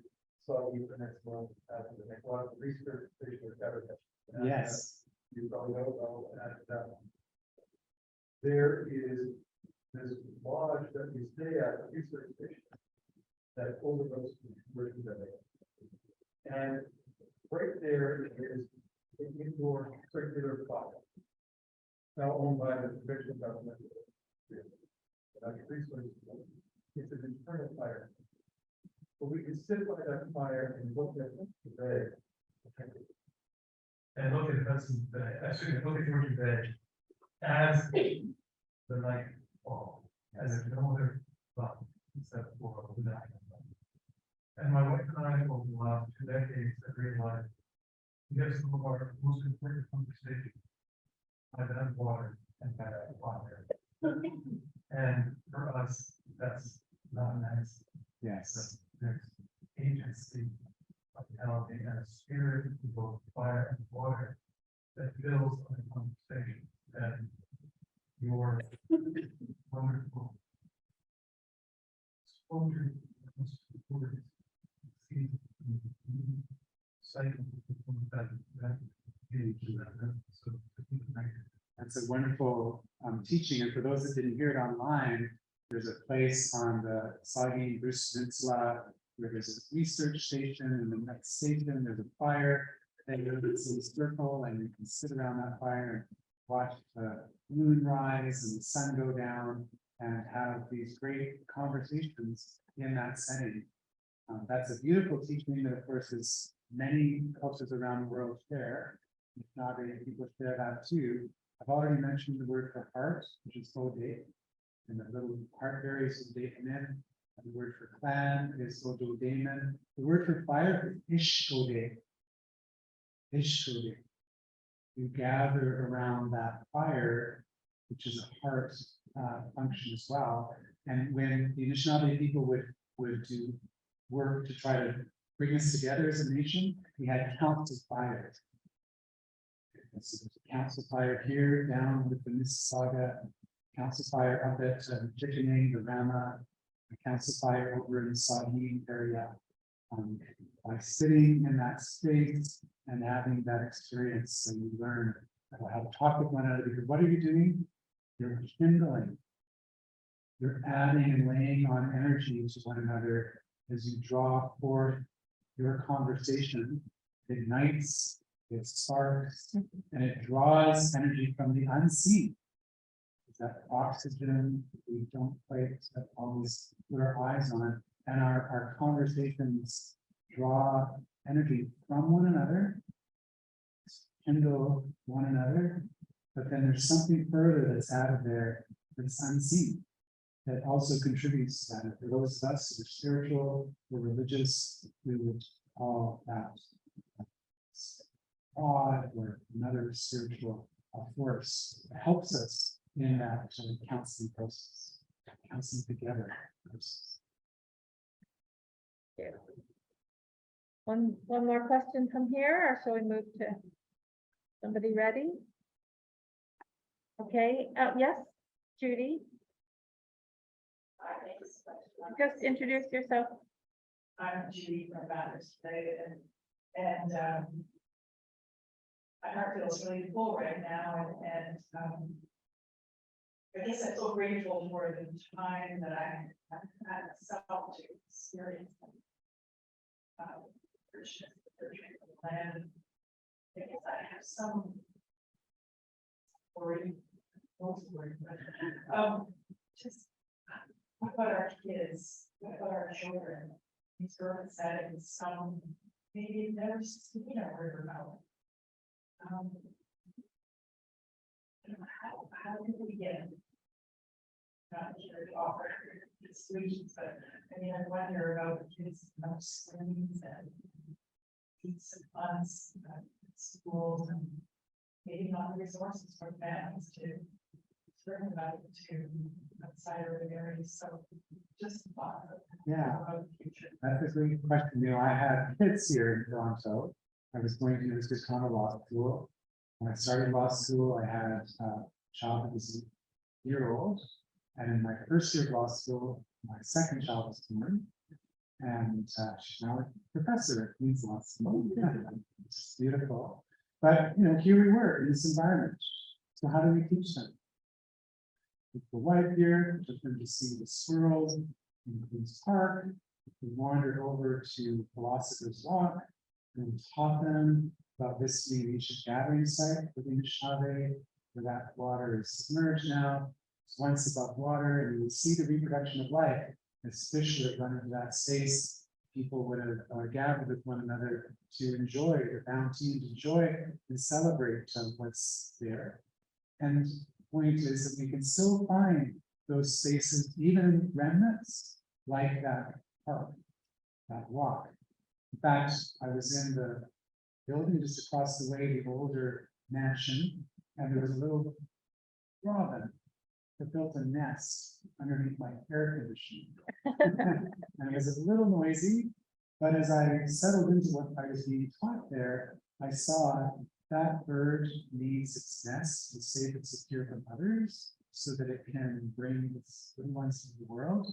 Saudi Peninsula to make a lot of research for habitat. Yes. You probably know about that. There is this lodge that we stay at, a research station, that overlooks the Virgin Bay. And right there is an indoor circular fire, now owned by the provincial government. It's an internal fire. But we can sit by that fire and look at the bay. And look at Hudson Bay, actually look at Georgian Bay as the night falls, as if no other thought except for the night. And my wife and I, over the last 2 decades, have realized we have some of our most important conversations by that water and by that fire. And for us, that's not nice. Yes. There's agency, vitality, and a spirit of both fire and water that fills our conversation. And your wonderful exposure to words, That's a wonderful teaching, and for those that didn't hear it online, there's a place on the Saugeen Bruce Peninsula where there's a research station, and the next station there's a fire, and there's a circle, and you can sit around that fire and watch the moon rise and the sun go down, and have these great conversations in that setting. That's a beautiful teaching that, of course, is many cultures around the world share. If not, many people share that too. I've already mentioned the word for heart, which is Ode, and the little heart berries is Daemen. The word for clan is Sojo Daemon. The word for fire is Ishode. Ishode. You gather around that fire, which is a heart function as well. And when the Anishinaabe people would do work to try to bring us together as a nation, we had counts of fires. So there's a council fire here down with the Mississauga, council fire up at Chickaning, the Rama, a council fire over in the Saugeen area. By sitting in that space and having that experience, so you learn how to talk with one another. Because what are you doing? You're kindling. You're adding and laying on energy to one another as you draw forth your conversation. It ignites, it sparks, and it draws energy from the unseen. It's that oxygen we don't quite always put our eyes on, and our conversations draw energy from one another, kindle one another, but then there's something further that's out of there that's unseen, that also contributes to that. And for those of us who are spiritual or religious, we would call that God or another spiritual force that helps us in that counseling process, counseling together process. One more question from here, or shall we move to somebody ready? Okay, yes, Judy. Just introduce yourself. I'm Judy from Bathurst today, and my heart feels really full right now, and I guess I'm so grateful for the time that I've had myself to experience the land, because I have some worry, most worry, but just what about our kids? What about our children? These girls said in some maybe never seen a river mouth. How can we get not sure to offer solutions, but I mean, I wonder about the kids screens and needs and funds, schools, and maybe not the resources for families to learn about it to outside urban areas. So just thought Yeah. about the future. That's a great question. You know, I had kids here in Toronto. I was going to University of Toronto Law School. When I started law school, I had a child that was a year-old. And in my first year of law school, my second child was born. And she's now a professor at Queen's Law School. It's beautiful. But, you know, here we were in this environment. So how do we teach them? With the wife here, took them to see the squirrels in Queen's Park. We wandered over to Philosopher's Walk and we taught them about this being an ancient gathering site for the Anishinaabe, where that water is submerged now. It's once above water, and you will see the reproduction of life as fish that run into that space. People would have gathered with one another to enjoy the bounty and enjoy and celebrate what's there. And the point is that we can still find those spaces, even remnants like that park, that walk. In fact, I was in the building just across the way, the older mansion, and there was a little robin that built a nest underneath my air conditioning. And it was a little noisy, but as I settled into what I was being taught there, I saw that bird needs its nest to safe and secure from others so that it can bring its little ones to the world.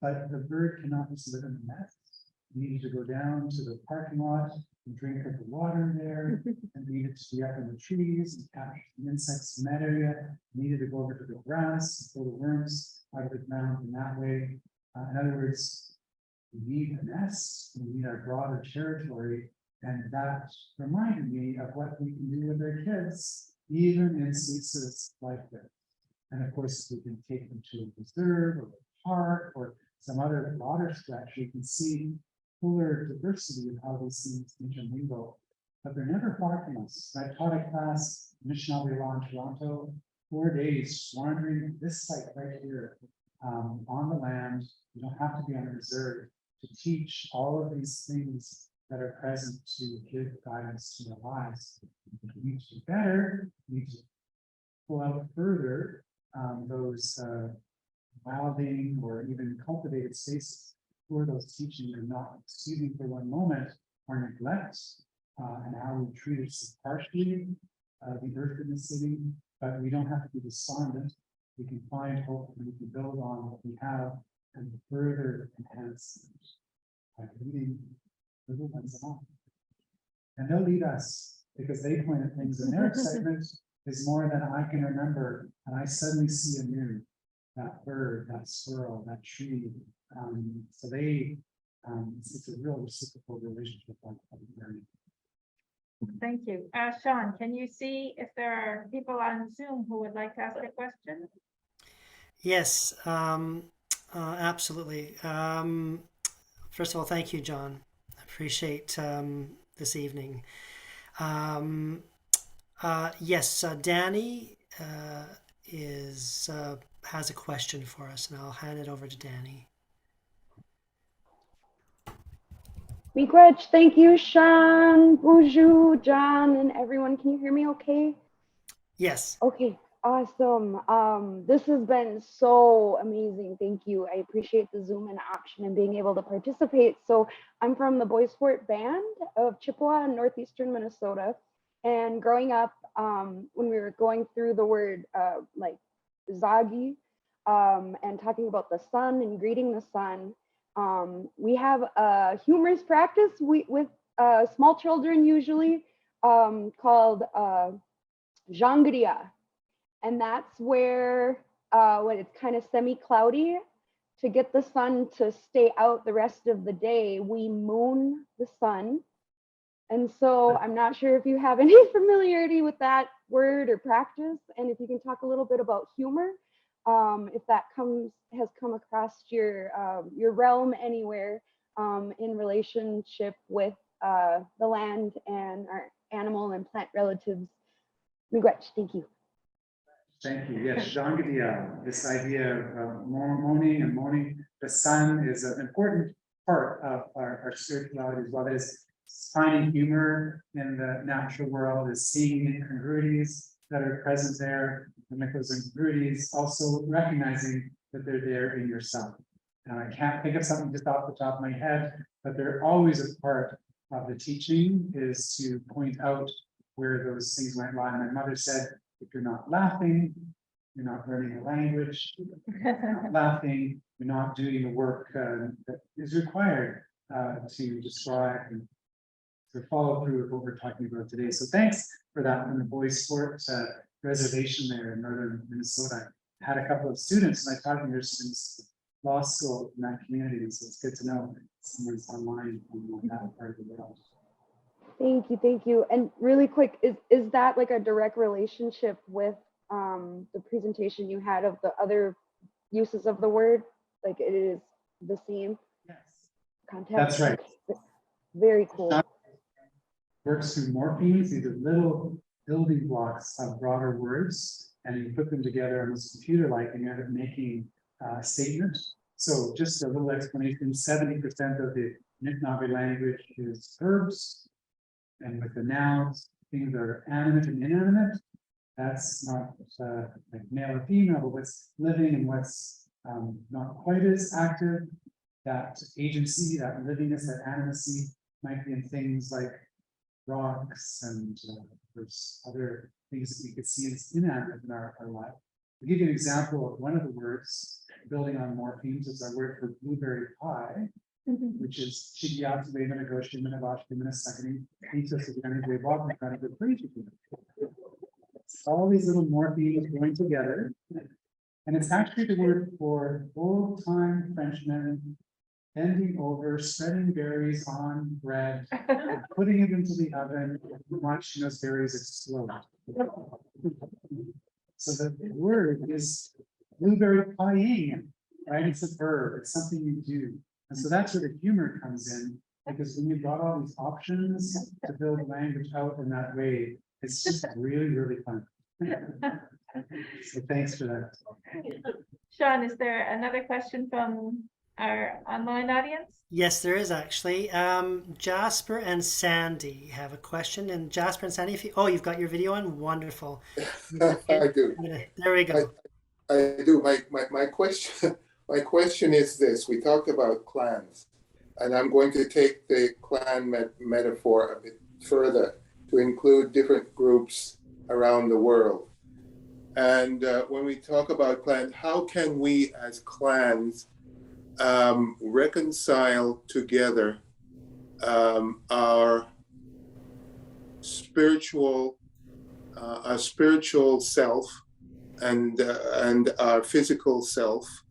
But the bird cannot just live in the nest. It needed to go down to the parking lot and drink of the water there, and needed to be up in the trees and capture the insects in that area, needed to go over to the grass and pull the worms out of the ground in that way. In other words, we need a nest, we need our broader territory, and that reminded me of what we can do with our kids, even in spaces like this. And of course, we can take them to a reserve or a park or some other water stretch. We can see fuller diversity of how these things intermingle, but they're never far from us. I taught a class, Anishinaabe Law in Toronto, 4 days wandering this site right here on the land. You don't have to be on a reserve to teach all of these things that are present to give guidance to our lives. We need to do better. We need to pull out further those wilding or even cultivated spaces for those teaching and not excusing for one moment our neglect and how we treat so partially the earth in the city, but we don't have to be despondent. We can find hope and we can build on what we have and further enhance it by leading little ones along. And they'll lead us because they point at things and their excitement is more than I can remember. And I suddenly see anew that bird, that squirrel, that tree. So they, it's a real reciprocal relationship like learning. Thank you. Sean, can you see if there are people on Zoom who would like to ask a question? Yes, absolutely. First of all, thank you, John. I appreciate this evening. Yes, Danny has a question for us, and I'll hand it over to Danny. Miigwech, thank you, Sean, Buju, John, and everyone. Can you hear me okay? Yes. Okay, awesome. This has been so amazing. Thank you. I appreciate the Zoom in option and being able to participate. So I'm from the Boys Fort Band of Chippewa in northeastern Minnesota. And growing up, when we were going through the word like Zagi and talking about the sun and greeting the sun, we have a humorous practice with small children usually called Jangria. And that's where when it's kind of semi-cloudy, to get the sun to stay out the rest of the day, we moon the sun. And so I'm not sure if you have any familiarity with that word or practice, and if you can talk a little bit about humor, if that has come across your realm anywhere in relationship with the land and our animal and plant relatives. Miigwech, thank you. Thank you. Yes, Shangadiya, this idea of moaning the sun is an important part of our spirituality as well. That is finding humor in the natural world, is seeing incongruities that are present there, and like those incongruities, also recognizing that they're there in yourself. And I can't think of something just off the top of my head, but they're always a part of the teaching, is to point out where those things might lie. My mother said, if you're not laughing, you're not learning the language. If you're not laughing, you're not doing the work that is required to describe and to follow through with what we're talking about today. So thanks for that from the Boys Fort reservation there in northern Minnesota. I had a couple of students, and I taught them since law school in that community, and so it's good to know someone's online on that part of the world. Thank you, thank you. And really quick, is that like a direct relationship with the presentation you had of the other uses of the word? Like it is the same Yes, context? that's right. Okay. Very cool. Works through morphemes, these are little building blocks of broader words, and you put them together almost computer-like, and you end up making a statement. So just a little explanation, 70% of the Anishinaabe language is verbs, and with the nouns, things are animate and inanimate. That's not like male or female, but what's living and what's not quite as active. That agency, that livingness, that animacy might be in things like rocks, and there's other things that we could see as inanimate in our life. I'll give you an example of one of the words, building on morphemes, is our word for blueberry pie, which is Chigyatsu Venagoshi Minavashi Minasakani, all these little morphemes going together. And it's actually the word for old-time Frenchmen bending over, spreading berries on bread, and putting it into the oven, and watching those berries explode. So the word is blueberry pieing, right? It's a verb, it's something you do. And so that's where the humor comes in, because when you've got all these options to build language out in that way, it's just really, really fun. So thanks for that. Sean, is there another question from our online audience? Yes, there is actually. Jasper and Sandy have a question. And Jasper and Sandy, if you, oh, you've got your video on. Wonderful. I do. There we go. I do. My question my question is this: we talked about clans, and I'm going to take the clan metaphor a bit further to include different groups around the world. And when we talk about clans, how can we as clans reconcile together our spiritual self and our physical self,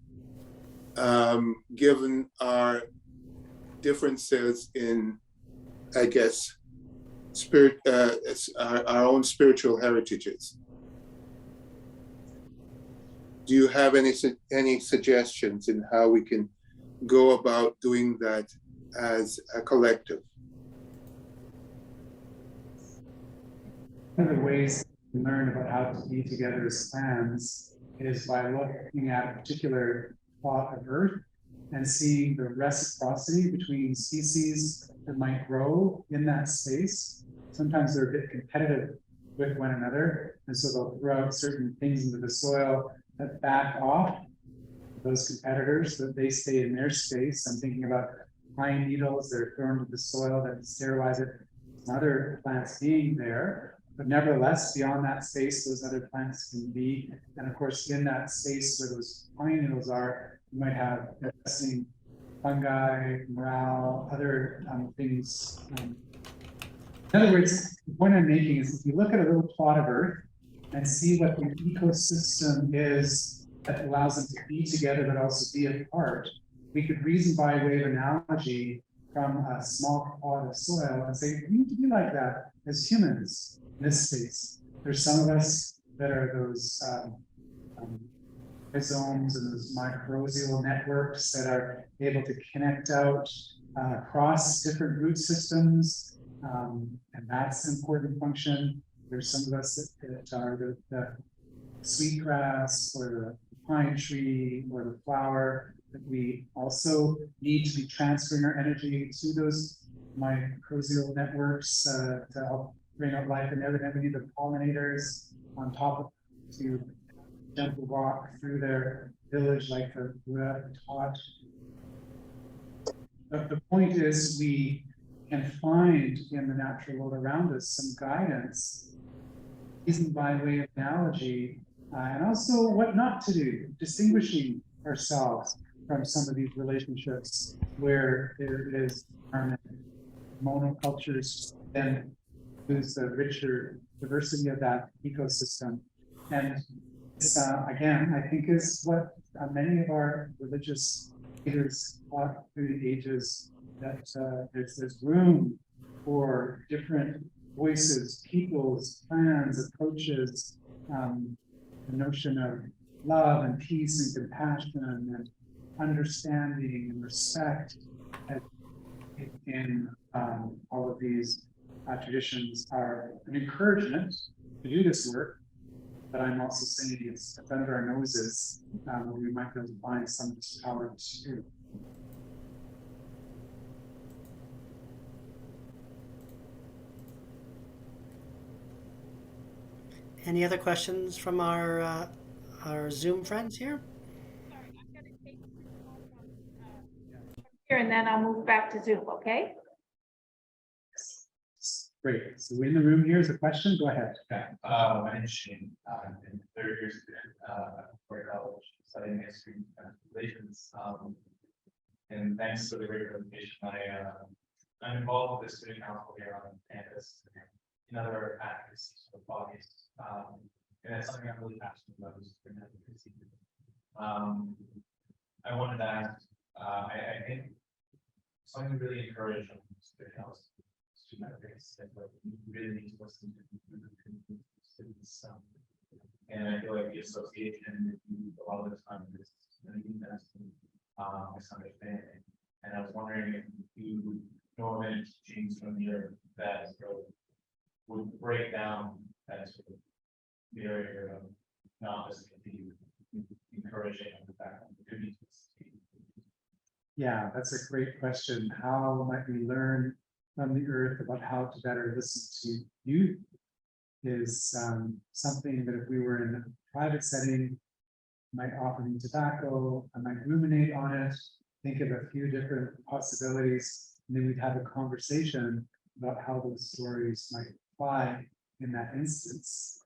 given our differences in, I guess, spirit, our own spiritual heritages? Do you have any suggestions in how we can go about doing that as a collective? One of the ways to learn about how to be together as clans is by looking at a particular plot of Earth and seeing the reciprocity between species that might grow in that space. Sometimes they're a bit competitive with one another. And so they'll throw out certain things into the soil that back off those competitors, that they stay in their space. I'm thinking about pine needles that are thrown into the soil that sterilize it, and other plants being there. But nevertheless, beyond that space, those other plants can be. And of course, in that space where those pine needles are, you might have interesting fungi, morale, other things. In other words, the point I'm making is if you look at a little plot of earth and see what the ecosystem is that allows them to be together but also be apart, we could reason by way of analogy from a small plot of soil and say, we need to be like that as humans in this space. There's some of us that are those rhizomes and those mycorrhizal networks that are able to connect out across different root systems, and that's an important function. There's some of us that are the sweetgrass or the pine tree or the flower, that we also need to be transferring our energy to those mycorrhizal networks to help bring out life. And evidently we need the pollinators on top of to gentle walk through their village like the Buddha taught. But the point is, we can find in the natural world around us some guidance, even by way of analogy, and also what not to do, distinguishing ourselves from some of these relationships where there is monocultures, then lose the richer diversity of that ecosystem. And this, again, I think is what many of our religious leaders taught through the ages, that there's room for different voices, peoples, plans, approaches, the notion of love and peace and compassion and understanding and respect in all of these traditions are an encouragement to do this work. But I'm also saying it's under our noses, we might be able to find some power too. Any other questions from our Zoom friends here? Here, and then I'll move back to Zoom, okay? Great. So in the room here is a question. Go ahead. Okay. My name is Shane. I'm in third year student for college studying history and relations. And thanks for the great presentation. I'm involved with the student council here on campus and in other advocacy sort of bodies. And it's something I'm really passionate about, is student advocacy. I wanted to ask, I think something really encouraging on student council. Student advocacy, like you really need to listen to students. And I feel like the association, a lot of the time, is misunderstanding. And I was wondering if you, Norman, James from here, that would break down that sort of barrier of not listening to encouraging the fact that the community. Yeah, that's a great question. How might we learn from the earth about how to better listen to youth is something that if we were in a private setting, might offer me tobacco, I might ruminate on it, think of a few different possibilities, and then we'd have a conversation about how those stories might apply in that instance.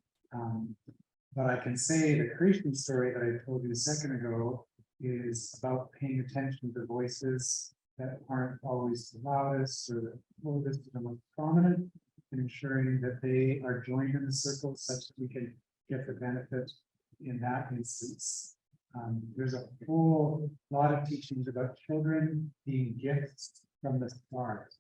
But I can say the creation story that I told you a second ago is about paying attention to voices that aren't always the loudest or the oldest or the most prominent, and ensuring that they are joined in the circle such that we can get the benefit in that instance. There's a whole lot of teachings about children being gifts from the start.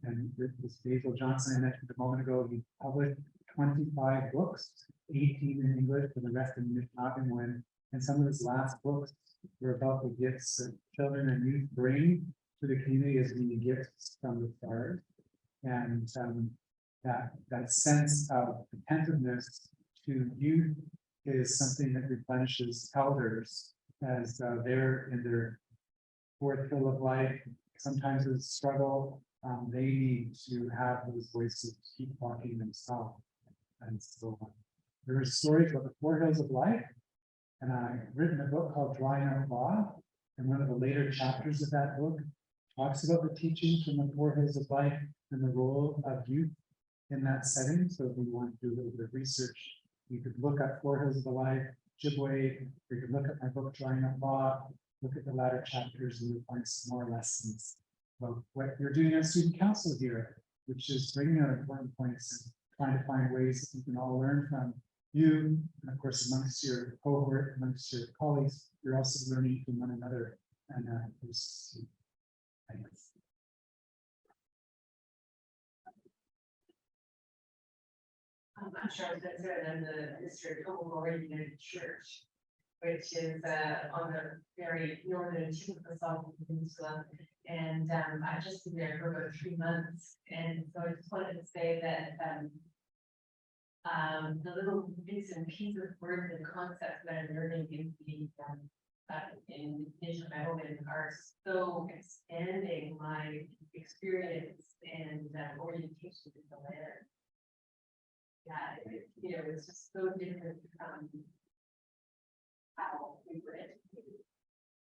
And this Basil Johnson I mentioned a moment ago, he published 25 books, 18 in English and the rest in Mishnagan, and some of his last books were about the gifts that children and youth bring to the community as being gifts from the start. And that sense of attentiveness to youth is something that replenishes elders as they're in their fourth fill of life. Sometimes it's a struggle, they need to have those voices keep walking themselves. And so there are stories about the 4 Hills of Life, and I've written a book called Drawing Out Law, and one of the later chapters of that book talks about the teachings from the 4 Hills of Life and the role of youth in that setting. So if we want to do a little bit of research, you could look at 4 Hills of the Life, Ojibwe, or you could look at my book, Drawing Out Law, look at the latter chapters, and you'll find some more lessons about what you're doing as student council here, which is bringing out important points and trying to find ways that we can all learn from you, and of course, amongst your cohort, amongst your colleagues, you're also learning from one another. And thanks. I'm Charlotte Benson, and I'm the minister of Memorial United Church, which is on the very northern tip of the South Peninsula. And I've just been there for about 3 months. And so I just wanted to say that the little bits and pieces of words and concepts that I'm learning in digital measurement are so expanding my experience and orientation in the land. Yeah, it's just so different from how we were educated.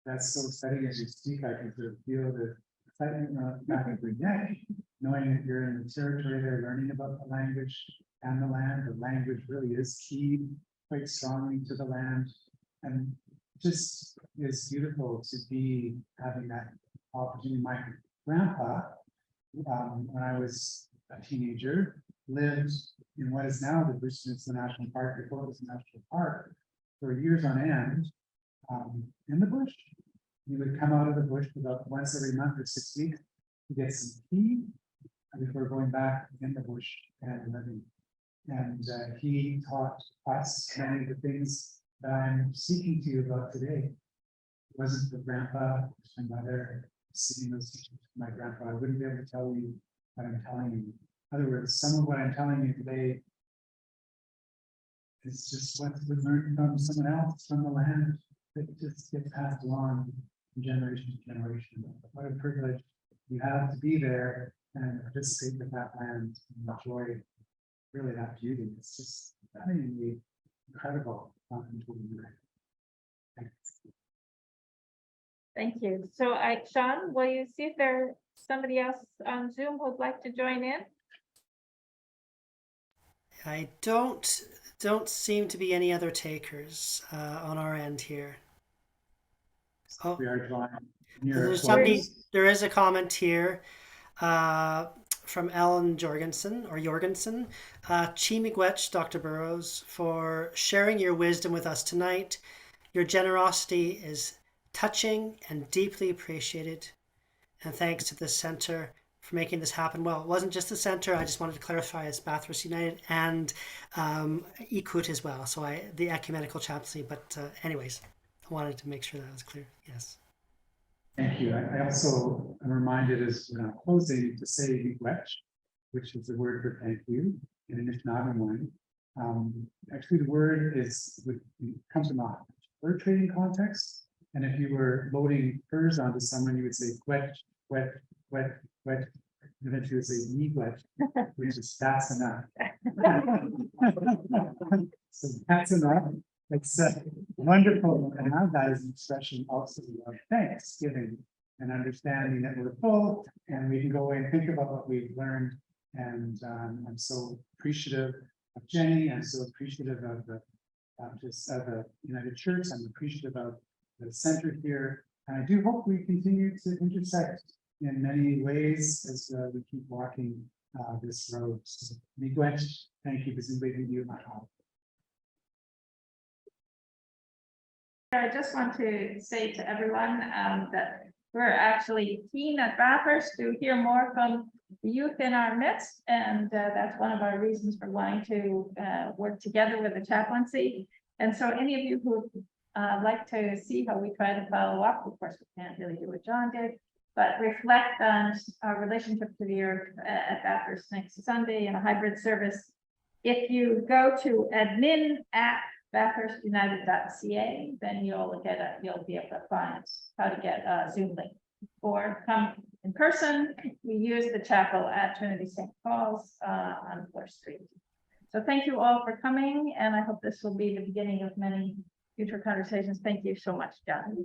That's so exciting as you speak. I can sort of feel the excitement on the back of your neck, knowing that you're in the territory there, learning about the language and the land. The language really is keyed quite strongly to the land, and just is beautiful to be having that opportunity. My grandpa, when I was a teenager, lived in what is now the Bruce Peninsula National Park, before it was a national park, for years on end, in the bush. He would come out of the bush about once every month or 6 weeks to get some tea before going back in the bush and living. And he taught us many of the things that I'm speaking to you about today. It wasn't for grandpa, it was my mother, sitting those teachings with my grandpa. I wouldn't be able to tell you what I'm telling you. In other words, some of what I'm telling you today is just what we learned from someone else, from the land, that just gets passed along from generation to generation. What a privilege you have to be there and participate with that land and enjoy really that beauty. It's just stunningly incredible. Thank you. So Sean, will you see if there's somebody else on Zoom who'd like to join in? I don't seem to be any other takers on our end here. Oh, We are drawing near there's close. somebody. There is a comment here from Ellen Jorgensen. Chi miigwech, Dr. Burrows, for sharing your wisdom with us tonight. Your generosity is touching and deeply appreciated. And thanks to the center for making this happen. Well, it wasn't just the center. I just wanted to clarify it's Bathurst United and ECUT as well. So the ecumenical chaplaincy. But anyways, I wanted to make sure that was clear. Yes. Thank you. I also am reminded as we're now closing to say miigwech, which is the word for thank you in Anishinaabe one. Actually, the word comes from a fur trading context. And if you were loading furs onto someone, you would say gwech, gwech, gwech, gwech. And then you would say miigwech, which is that's enough. So that's enough. It's wonderful to have that as an expression also of thanksgiving and understanding that we're full and we can go away and think about what we've learned. And I'm so appreciative of Jenny. I'm so appreciative of the United Church. I'm appreciative of the center here. And I do hope we continue to intersect in many ways as we keep walking this road. So, miigwech, thank you for inviting you. I just want to say to everyone that we're actually keen at Bathurst to hear more from the youth in our midst, and that's one of our reasons for wanting to work together with the chaplaincy. And so any of you who like to see how we try to follow up, of course, we can't really do what John did, but reflect on our relationship to the earth at Bathurst next Sunday in a hybrid service. If you go to admin@bathurstunited.ca, then you'll be able to find how to get a Zoom link, or come in person, we use the chapel at Trinity St. Paul's on 4th Street. So thank you all for coming, and I hope this will be the beginning of many future conversations. Thank you so much, John.